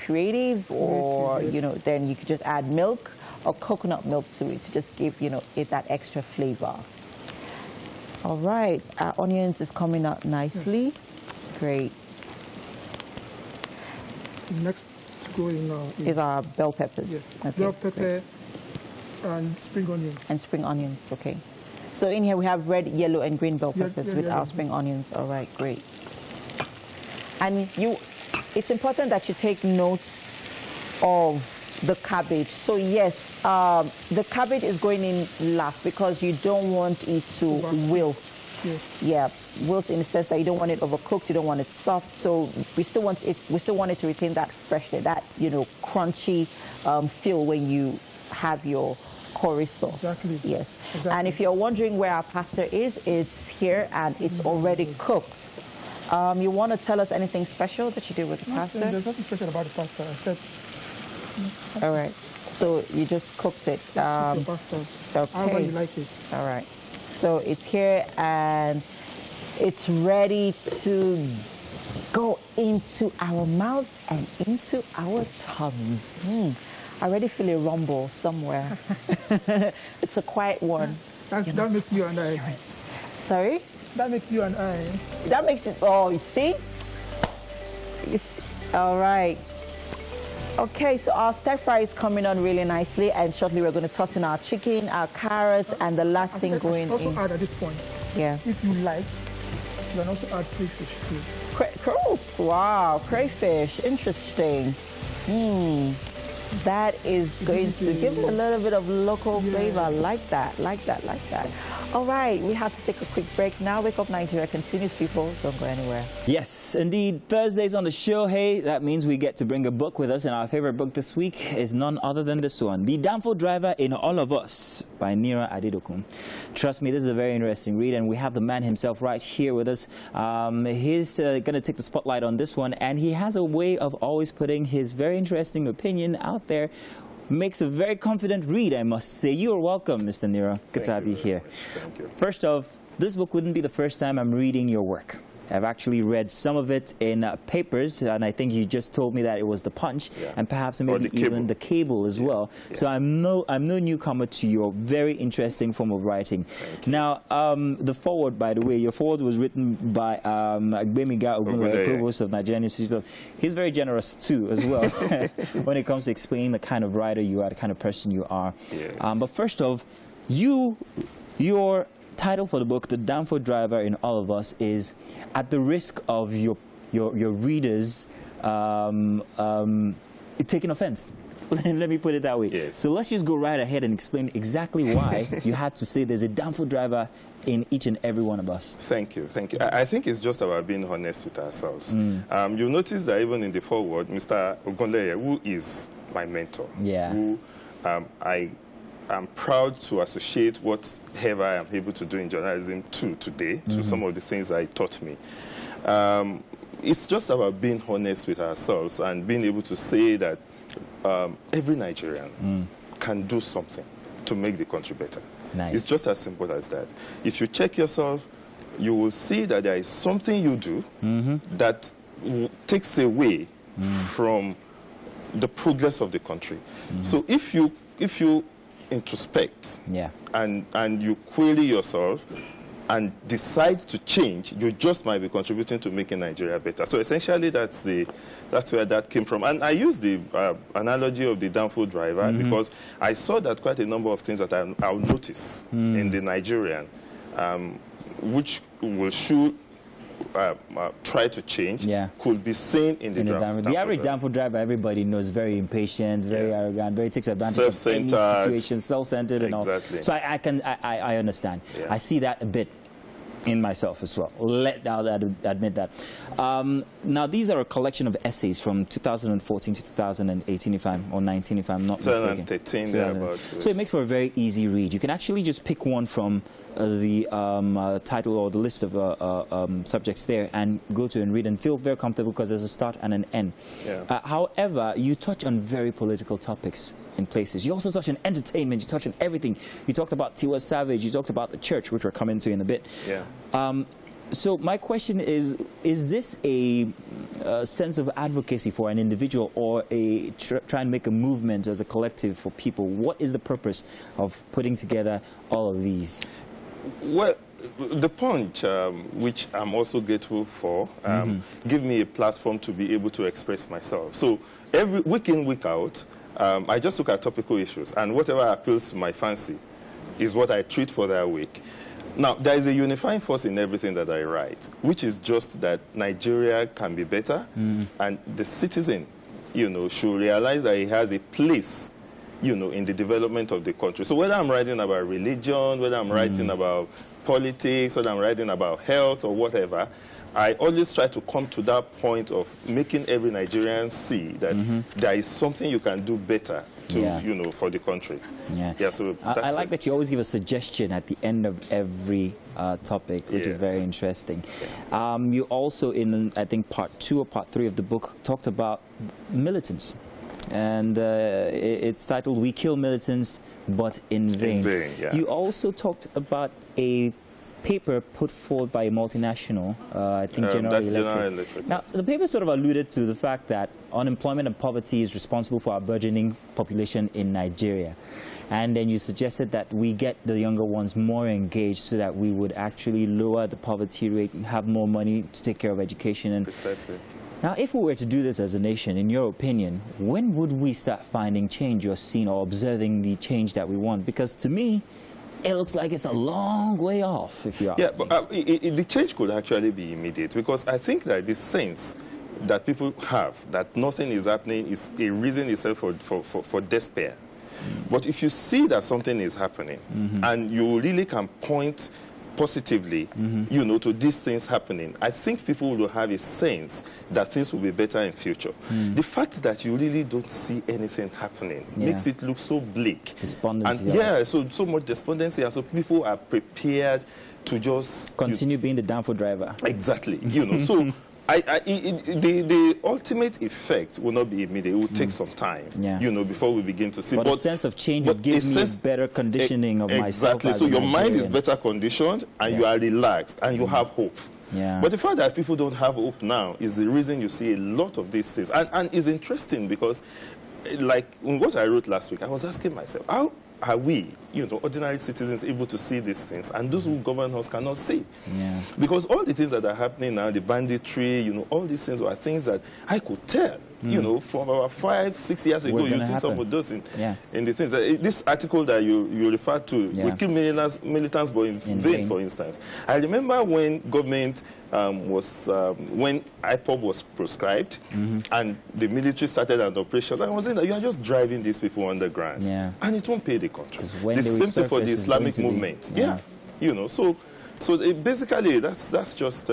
creative, or, you know, then you could just add milk or coconut milk to it to just give, you know, it that extra flavor. All right, our onions is coming out nicely. Great. Next to go in now is our bell peppers. Yes, okay, bell pepper and spring onions. And spring onions, okay. So in here we have red, yellow, and green bell peppers with our spring onions. All right, great. And it's important that you take notes of the cabbage. So yes, the cabbage is going in last because you don't want it to wilt. Yes. Yeah, wilt in the sense that you don't want it overcooked, you don't want it soft. So we still want it to retain that freshness, that, you know, crunchy feel when you have your curry sauce. Exactly. Yes. Exactly. And if you're wondering where our pasta is, it's here and it's already cooked. You want to tell us anything special that you did with the pasta? There's nothing special about the pasta except. All right. So you just cooked it. Cook your pasta. Okay. However you like it. All right. So it's here and it's ready to go into our mouths and into our tongues. I already feel a rumble somewhere. It's a quiet one. That makes you and I. Sorry? That makes you and I. That makes it, oh, you see? All right. Okay, so our stir fry is coming on really nicely, and shortly we're going to toss in our chicken, our carrots, and the last thing going in. Also add at this point, if you like, you can also add crayfish too. Oh, wow, crayfish, interesting. That is going to give it a little bit of local flavor. Like that, like that, like that. All right, we have to take a quick break now. Wake Up Nigeria continues, people. Don't go anywhere. Yes, indeed. Thursdays on the show. Hey, that means we get to bring a book with us, and our favorite book this week is none other than this one, The Downfall Driver in All of Us by Nira Adedokun. Trust me, this is a very interesting read, and we have the man himself right here with us. He's going to take the spotlight on this one, and he has a way of always putting his very interesting opinion out there. Makes a very confident read, I must say. You are welcome, Mr. Nira. Good to have you here. Thank you. First off, this book wouldn't be the first time I'm reading your work. I've actually read some of it in papers, and I think you just told me that it was the Punch, and perhaps maybe even the Cable as well. So I'm no newcomer to your very interesting form of writing. Now, the foreword, by the way, your foreword was written by Gbemiga Ogunle, Provost of Nigerian Institute. He's very generous too, as well, when it comes to explaining the kind of writer you are, the kind of person you are. But first off, your title for the book, The Downfall Driver in All of Us, is at the risk of your readers taking offense. Let me put it that way. Yes. So let's just go right ahead and explain exactly why you had to say there's a downfall driver in each and every one of us. Thank you, thank you. I think it's just about being honest with ourselves. You'll notice that even in the foreword, Mr. Ogunleye, who is my mentor, who I am proud to associate whatever I am able to do in journalism to today, to some of the things that he taught me. It's just about being honest with ourselves and being able to say that every Nigerian can do something to make the country better. Nice. It's just as simple as that. If you check yourself, you will see that there is something you do that takes away from the progress of the country. So if you introspect and you query yourself and decide to change, you just might be contributing to making Nigeria better. So essentially, that's where that came from. And I use the analogy of the downfall driver because I saw that quite a number of things that I'll notice in the Nigerian, which should try to change, could be seen in the downfall driver. The average downfall driver, everybody knows, very impatient, very arrogant, very takes advantage of any situation, self-centered and all. So I understand. I see that a bit in myself as well. I'll admit that. Now, these are a collection of essays from 2014 to 2018, or 19, if I'm not mistaken. 2013, so it makes for a very easy read. You can actually just pick one from the title or the list of subjects there and go to and read and feel very comfortable because there's a start and an end. However, you touch on very political topics in places. You also touch on entertainment. You touch on everything. You talked about Tiwa Savage. You talked about the church, which we're coming to in a bit. So my question is this a sense of advocacy for an individual or a try and make a movement as a collective for people? What is the purpose of putting together all of these? Well, the Punch, which I'm also grateful for, give me a platform to be able to express myself. So every week in, week out, I just look at topical issues, and whatever appeals to my fancy is what I treat for that week. Now, there is a unifying force in everything that I write, which is just that Nigeria can be better, and the citizen, should realize that he has a place, in the development of the country. So whether I'm writing about religion, whether I'm writing about politics, whether I'm writing about health or whatever, I always try to come to that point of making every Nigerian see that there is something you can do better to, for the country. So I like that you always give a suggestion at the end of every topic, which is very interesting. You also, in I think part 2 or part 3 of the book, talked about militants. And it's titled "We Kill Militants, but in Vain." You also talked about a paper put forward by a multinational, I think General Electric. Now, the paper sort of alluded to the fact that unemployment and poverty is responsible for our burgeoning population in Nigeria. And then you suggested that we get the younger ones more engaged so that we would actually lower the poverty rate and have more money to take care of education. And precisely. Now, if we were to do this as a nation, in your opinion, when would we start finding change or seeing or observing the change that we want? Because to me, it looks like it's a long way off, if you ask me. But the change could actually be immediate, because I think that this sense that people have that nothing is happening is a reason itself for despair. But if you see that something is happening and you really can point positively, to these things happening, I think people will have a sense that things will be better in future. The fact that you really don't see anything happening makes it look so bleak. Despondency. And so much despondency, and so people are prepared to just continue being the downfall driver. Exactly. So the ultimate effect will not be immediate. It will take some time, before we begin to see. But a sense of change would give me a better conditioning of myself. Exactly. So your mind is better conditioned, and you are relaxed, and you have hope. But the fact that people don't have hope now is the reason you see a lot of these things. And it's interesting because, like in what I wrote last week, I was asking myself, how are we, ordinary citizens, able to see these things, and those who govern us cannot see? Because all the things that are happening now, the banditry, all these things were things that I could tell, from about 5-6 years ago. You see some of those in the things. This article that you referred to, we kill militants but in vain, for instance. I remember when government was when IPOB was proscribed and the military started an operation. I was saying that you are just driving these people underground, and it won't pay the country. The same thing for the Islamic movement. You know, so basically that's just.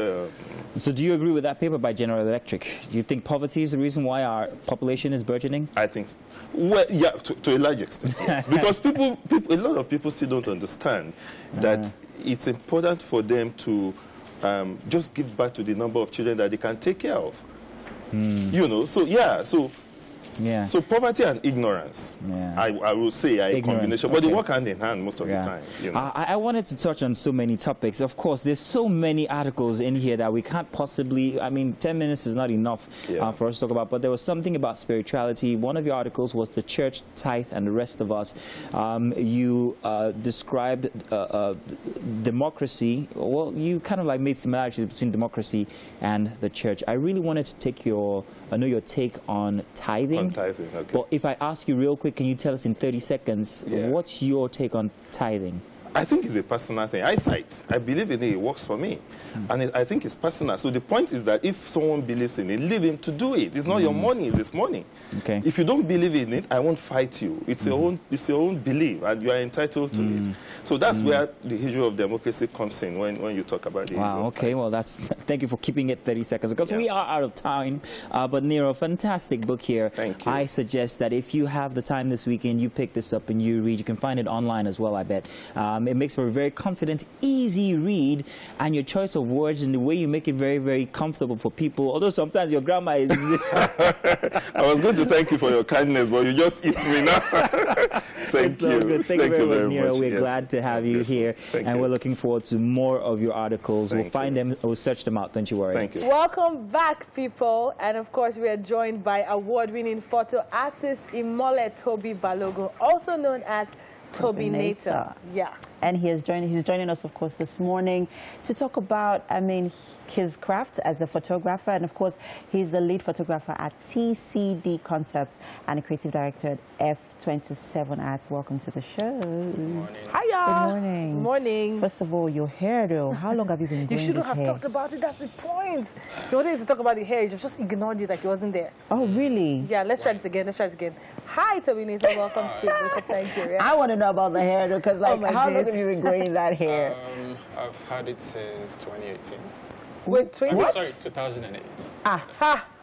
So do you agree with that paper by General Electric? Do you think poverty is the reason why our population is burgeoning? I think so. Well, yeah, to a large extent, yes. Because a lot of people still don't understand that it's important for them to just give back to the number of children that they can take care of. You know, so so poverty and ignorance, I will say, are a combination, but they work hand in hand most of the time. You know? I wanted to touch on so many topics. Of course, there's so many articles in here that we can't possibly, I mean, 10 minutes is not enough for us to talk about, but there was something about spirituality. One of your articles was the church, tithe, and the rest of us. You described democracy. Well, you kind of like made similarities between democracy and the church. I really wanted to take your take on tithing. Tithing, okay. But if I ask you real quick, can you tell us in 30 seconds, what's your take on tithing? I think it's a personal thing. I tithe. I believe in it. It works for me. And I think it's personal. So the point is that if someone believes in it, leave him to do it. It's not your money. It's his money. Okay. If you don't believe in it, I won't fight you. It's your own belief, and you are entitled to it. So that's where the issue of democracy comes in when you talk about it. Wow. Okay. Well, thank you for keeping it 30 seconds because we are out of time. But Nero, fantastic book here. Thank you. I suggest that if you have the time this weekend, you pick this up and you read. You can find it online as well, I bet. It makes for a very confident, easy read, and your choice of words and the way you make it very, very comfortable for people. Although sometimes your grammar is... I was going to thank you for your kindness, but you just eat me now. Thank you. Good. Thank you very much, Nero. We're glad to have you here, and we're looking forward to more of your articles. We'll find them, we'll search them out, don't you worry. Thank you. Welcome back, people. And of course, we are joined by award-winning photo artist Imole Toby Balogun, also known as Tobinator. Yeah. And he's joining us, of course, this morning to talk about, his craft as a photographer. And, of course, he's the lead photographer at TCD Concepts and a creative director at F27 Arts. Welcome to the show. Good morning. Hiya. Good morning. Good morning. First of all, your hair, though. How long have you been growing this hair? You shouldn't have talked about it. That's the point. You wanted to talk about the hair. You just ignored it like it wasn't there. Oh, really? Yeah, let's try this again. Hi, Tobinator. Welcome to Wake Up Nigeria. I want to know about the hair, though, because, how long have you been growing that hair? I've had it since 2018. Wait, 2008. I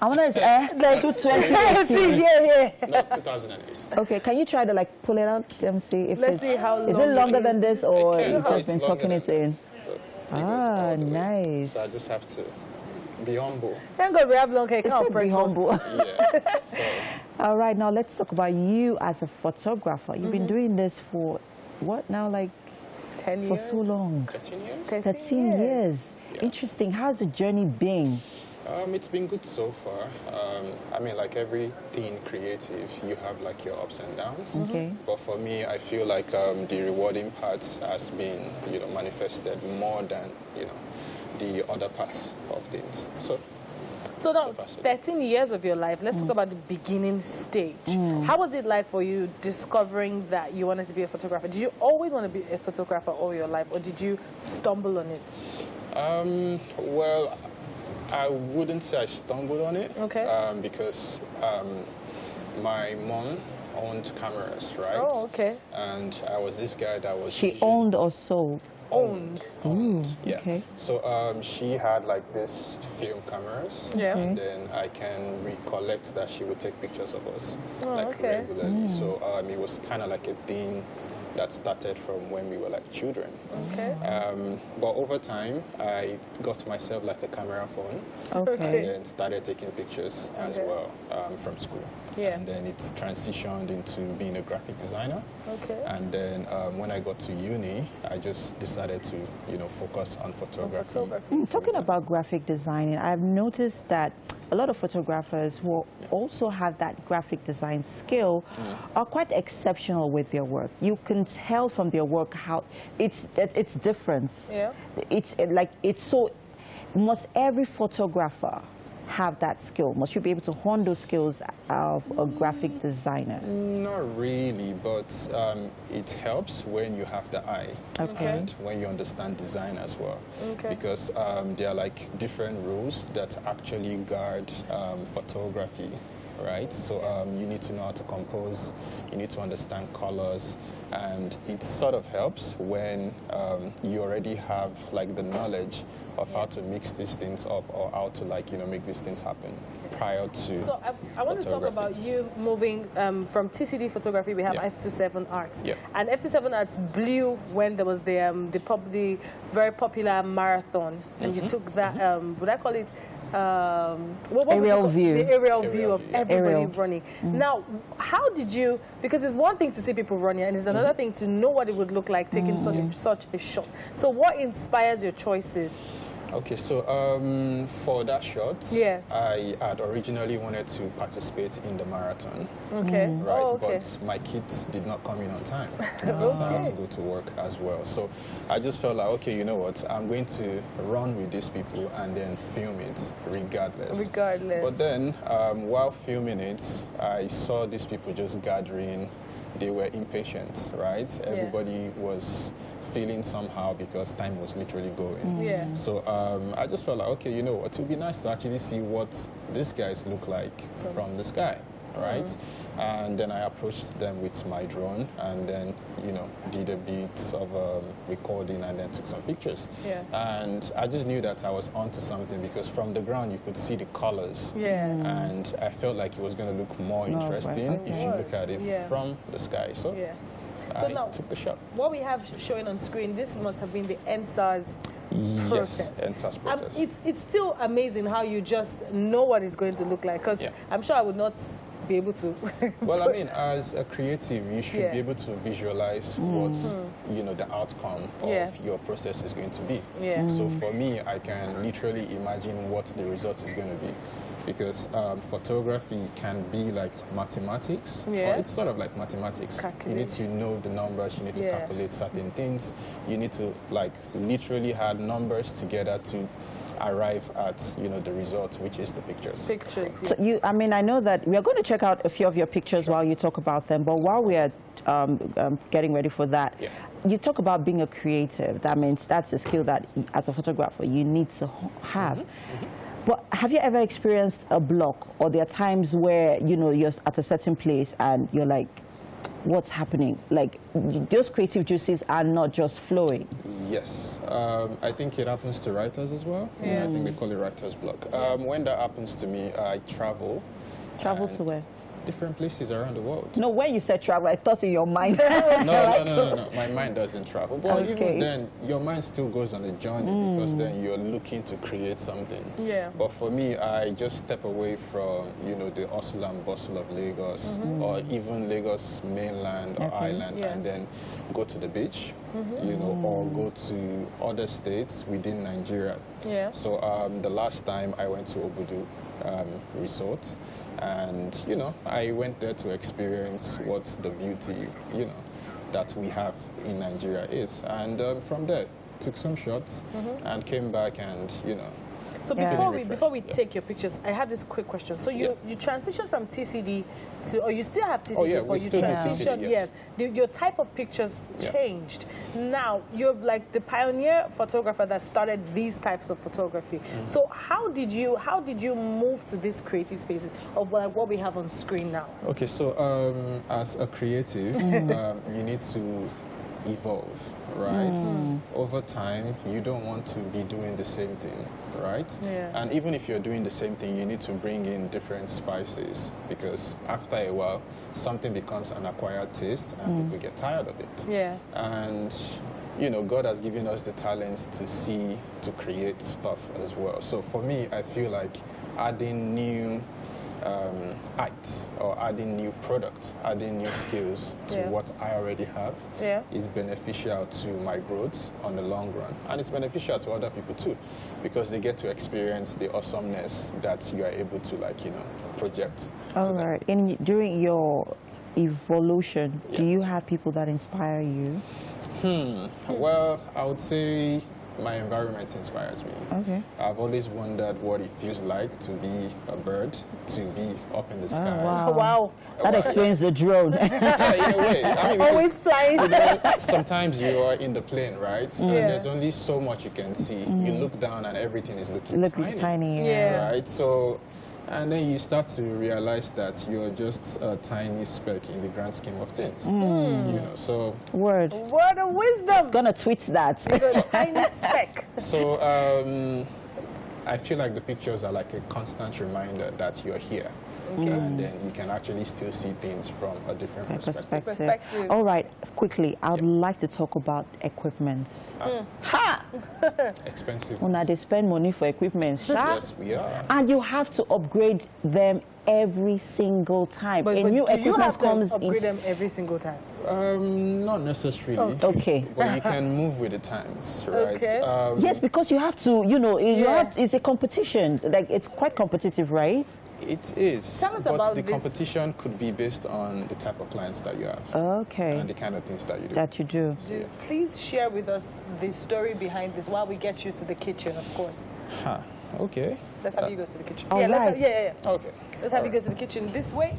want to say, 2018. No, 2008. Okay, can you try to pull it out? Let me see if Let's see how long. Is it longer than this, or you've just been longer tucking it in? So nice. So I just have to be humble. Thank God we have long hair. Can't be humble. Yeah. So. All right, now let's talk about you as a photographer. You've been doing this for what now, 10 years? For so long. 13 years? 13 years. Yeah. Interesting. How's the journey been? It's been good so far. Like every teen creative, you have your ups and downs. Okay. But for me, I feel like the rewarding part has been, manifested more than, the other parts of things. So now, 13 years of your life, let's talk about the beginning stage. How was it like for you discovering that you wanted to be a photographer? Did you always want to be a photographer all your life, or did you stumble on it? Well, I wouldn't say I stumbled on it. Okay. Because my mom owned cameras, right? Oh, okay. And I was this guy that was... She owned or sold? Owned. Yeah. Okay. So she had this film cameras. Yeah. And then I can recollect that she would take pictures of us okay. regularly. So it was kind of a thing that started from when we were children. Okay. But over time, I got myself a camera phone. Okay. And then started taking pictures as well from school. Yeah. And then it transitioned into being a graphic designer. Okay. And then when I got to uni, I just decided to, focus on photography. Talking about graphic designing, I've noticed that a lot of photographers who also have that graphic design skill are quite exceptional with their work. You can tell from their work how it's different. Yeah. It's so. Almost every photographer have that skill? Must you be able to hone those skills of a graphic designer? Not really, but it helps when you have the eye and when you understand design as well. Because there are like different rules that actually guard photography. Right, so you need to know how to compose, you need to understand colors, and it sort of helps when you already have like the knowledge of how to mix these things up or how to like, you know, make these things happen prior to. So I want to talk about you moving from TCD photography. We have F27 Arts, and F27 Arts blew when there was the very popular marathon, and you took that. Would I call it? Aerial view. The aerial view of everybody running. Now, how did you, because it's one thing to see people running and it's another thing to know what it would look like taking such a shot. So what inspires your choices? Okay, so for that shot, I had originally wanted to participate in the marathon. Right, but my kids did not come in on time because I had to go to work as well. So I just felt like, okay, you know what, I'm going to run with these people and then film it regardless. But then while filming it, I saw these people just gathering. They were impatient, right? Everybody was feeling somehow because time was literally going. So I just felt like, okay, you know what, it would be nice to actually see what these guys look like from the sky, right? And then I approached them with my drone and then, you know, did a bit of recording and then took some pictures. And I just knew that I was onto something because from the ground you could see the colors. And I felt like it was going to look more interesting if you look at it from the sky. So I took the shot. What we have showing on screen, this must have been the NSARS process. Yes, NSARS process. It's still amazing how you just know what it's going to look like, because I'm sure I would not be able to. Well, I mean, as a creative, you should be able to visualize what, you know, the outcome of your process is going to be. So for me, I can literally imagine what the result is going to be. Because photography can be like mathematics, or it's sort of like mathematics. You need to know the numbers, you need to calculate certain things, you need to like literally add numbers together to arrive at, you know, the result, which is the pictures. So I mean, I know that we are going to check out a few of your pictures while you talk about them, but while we are getting ready for that, you talk about being a creative. That means that's a skill that as a photographer you need to have. But have you ever experienced a block, or there are times where, you know, you're at a certain place and you're like, what's happening? Like, those creative juices are not just flowing. Yes. I think it happens to writers as well. I think they call it writer's block. When that happens to me, I travel. Travel to where? Different places around the world. No, when you said travel, I thought in your mind. No. My mind doesn't travel. But even then, your mind still goes on a journey because then you're looking to create something. But for me, I just step away from, you know, the hustle and bustle of Lagos or even Lagos mainland or island and then go to the beach, you know, or go to other states within Nigeria. So the last time I went to Obudu Resort, and, you know, I went there to experience what the beauty, you know, that we have in Nigeria is. And from there, took some shots and came back and, you know. So before we take your pictures, I have this quick question. So you transitioned from TCD to, or you still have TCD? Oh yeah, we still have TCD, yes. Your type of pictures changed. Now you're like the pioneer photographer that started these types of photography. So how did you move to this creative spaces of like what we have on screen now? Okay, so as a creative, you need to evolve, right? Over time, you don't want to be doing the same thing, right? And even if you're doing the same thing, you need to bring in different spices, because after a while, something becomes an acquired taste and people get tired of it. And, you know, God has given us the talent to see, to create stuff as well. So for me, I feel like adding new acts or adding new products, adding new skills to what I already have is beneficial to my growth on the long run. And it's beneficial to other people too, because they get to experience the awesomeness that you are able to, like, you know, project. All right. During your evolution, do you have people that inspire you? Well, I would say my environment inspires me. Okay. I've always wondered what it feels like to be a bird, to be up in the sky. Wow. Wow. That explains the drone. Yeah, in a way. I mean, Always flying. sometimes you are in the plane, right? And there's only so much you can see. You look down and everything is looking tiny. Yeah. Right? So, and then you start to realize that you're just a tiny speck in the grand scheme of things. You know, so. Word of wisdom. Gonna tweet that. A tiny speck. So, I feel like the pictures are like a constant reminder that you're here. And then you can actually still see things from a different perspective. All right, quickly, I would like to talk about equipment. Ha! Expensive. Well, now they spend money for equipment. Yes, we are. And you have to upgrade them every single time. But new do you have comes to upgrade them every single time? Not necessarily. Okay. But you can move with the times, right? Okay. Yes, because you have to, you know, it's a competition. Like, it's quite competitive, right? It is. Tell us but about the this. competition could be based on the type of clients that you have. Okay. And the kind of things that you do. That you do. Please share with us the story behind this while we get you to the kitchen, of course. Okay. Let's have you go to the kitchen. All right. Okay. Let's have you go to the kitchen this way.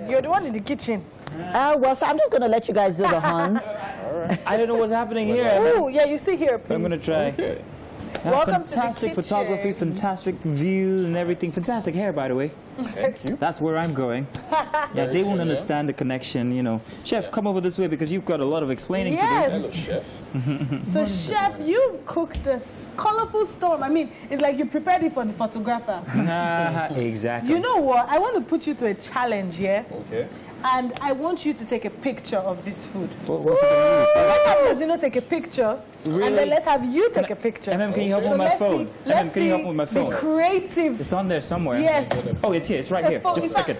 You're the one in the kitchen. Well, so I'm just going to let you guys do the hands. I don't know what's happening here. Oh, yeah, you see here, please. I'm going to try. Okay. Welcome to the fantastic kitchen. photography, fantastic views and everything. Fantastic hair, by the way. Thank you. That's where I'm going. Yeah, they won't understand the connection, you know. Chef, come over this way because you've got a lot of explaining to do. Hello, chef. So, chef, you cooked a colorful storm. I mean, it's like you prepared it for the photographer. Exactly. You know what? I want to put you to a challenge, yeah? Okay. And I want you to take a picture of this food. What's it going to use? So let's have Mazino take a picture, Really? and then let's have you take a picture. Can you help me with my phone? Can you help me with my phone? Be creative. It's on there somewhere. Yes. Oh, it's here. It's right here. Just a second.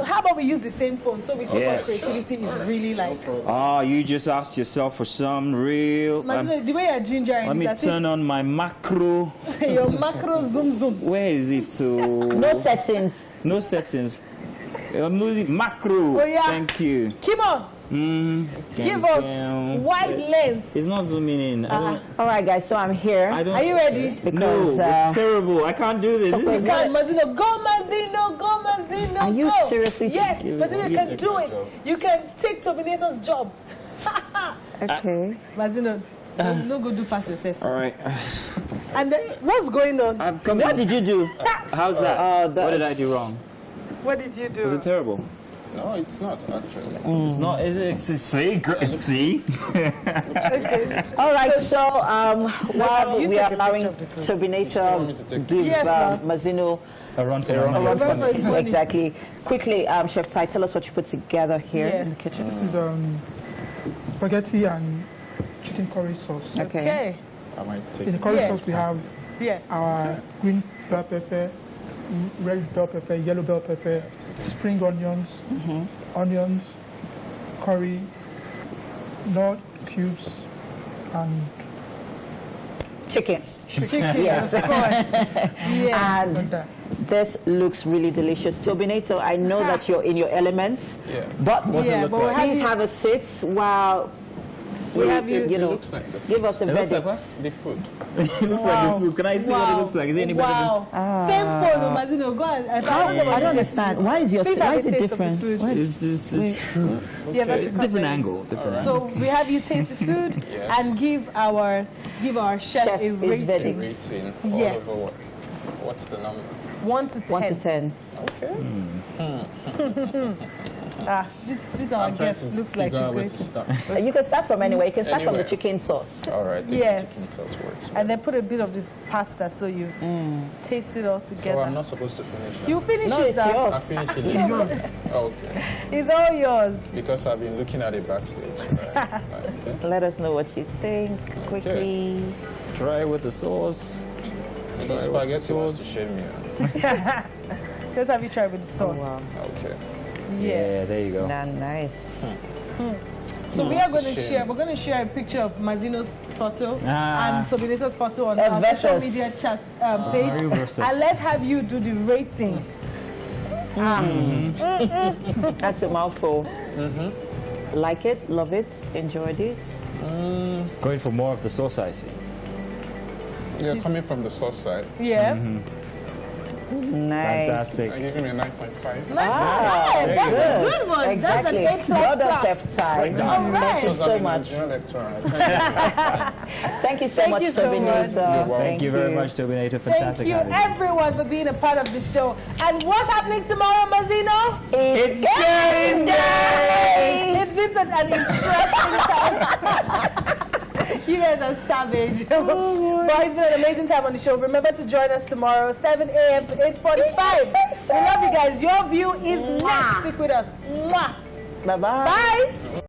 How about we use the same phone so we see what creativity is really like? Oh, you just asked yourself for some real... Mazino, the way you're gingering. let me turn on my macro. Your macro zoom. Where is it? No settings. No settings. I'm losing macro. Oh, yeah. Thank you. Come on. Give us wide lens. It's not zooming in. All right, guys, so I'm here. Are you ready? Because, it's terrible. I can't do this. This is Mazino, go Mazino, go Mazino. Are you seriously? Yes, Mazino, you can do it. You can take Terminator's job. Okay. Mazino, no go do fast yourself. all right. And then, what's going on? I'm coming. What did you do? How's that? What did I do wrong? What did you do? Was it terrible? No, it's not actually. It's not. Is it? See? Okay. All right, so while we are allowing Turbinator to give Mazino a run for exactly. Quickly, Chef Ty, tell us what you put together here in the kitchen. This is spaghetti and chicken curry sauce. Okay. I might take In the curry sauce, we have our green bell pepper, red bell pepper, yellow bell pepper, spring onions, onions, curry, nut cubes, and chicken. Yes, of course. And this looks really delicious. Turbinator, I know that you're in your elements, but What's it look like? please have a sit while we have you, you know, looks like the give us a verdict. Looks like what? The food. It looks like the food. Can I see what it looks like? Is anybody? Same phone, Mazino. Go on. I don't understand. Why is it different? It's different angle. Different So angle. we have you taste the food and give our chef a rating. Rating all over what? What's the number? 1 to 10. 1 to 10. Okay. This our guest looks like he's going to start. You can start from anywhere. You can start from the chicken sauce. All right. The chicken sauce works. And then put a bit of this pasta so you taste it all together. So I'm not supposed to finish it? You finish no, it. It's yours. I finish it. Okay. It's all yours. Because I've been looking at it backstage. Right? Okay. Let us know what you think quickly. Try with the sauce. The spaghetti wants to shame me. Let's have you try with the sauce. Oh, wow. Okay. Yeah, there you go. Nice. So we are going to share. We're going to share a picture of Mazino's photo and Turbinator's photo on our social media chat page, and let's have you do the rating. That's a mouthful. like it, love it, enjoyed it? Going for more of the sauce, I see. Yeah, coming from the sauce side. Yeah. Nice. Fantastic. I give him a 9.5. That's a good one. Exactly. That's an A++. Well done, Chef Time. All right. Thank you so much. Thank you so much, Tobinator. Thank you very much, Tobinator. Fantastic. Thank you, everyone, for being a part of the show. And what's happening tomorrow, Mazino? It's game day! It's been such an interesting time. You guys are savage. But it's been an amazing time on the show. Remember to join us tomorrow, 7 a.m. to 8:45. We love you guys. Your view is next. Stick with us. Mwah. Bye-bye. Bye.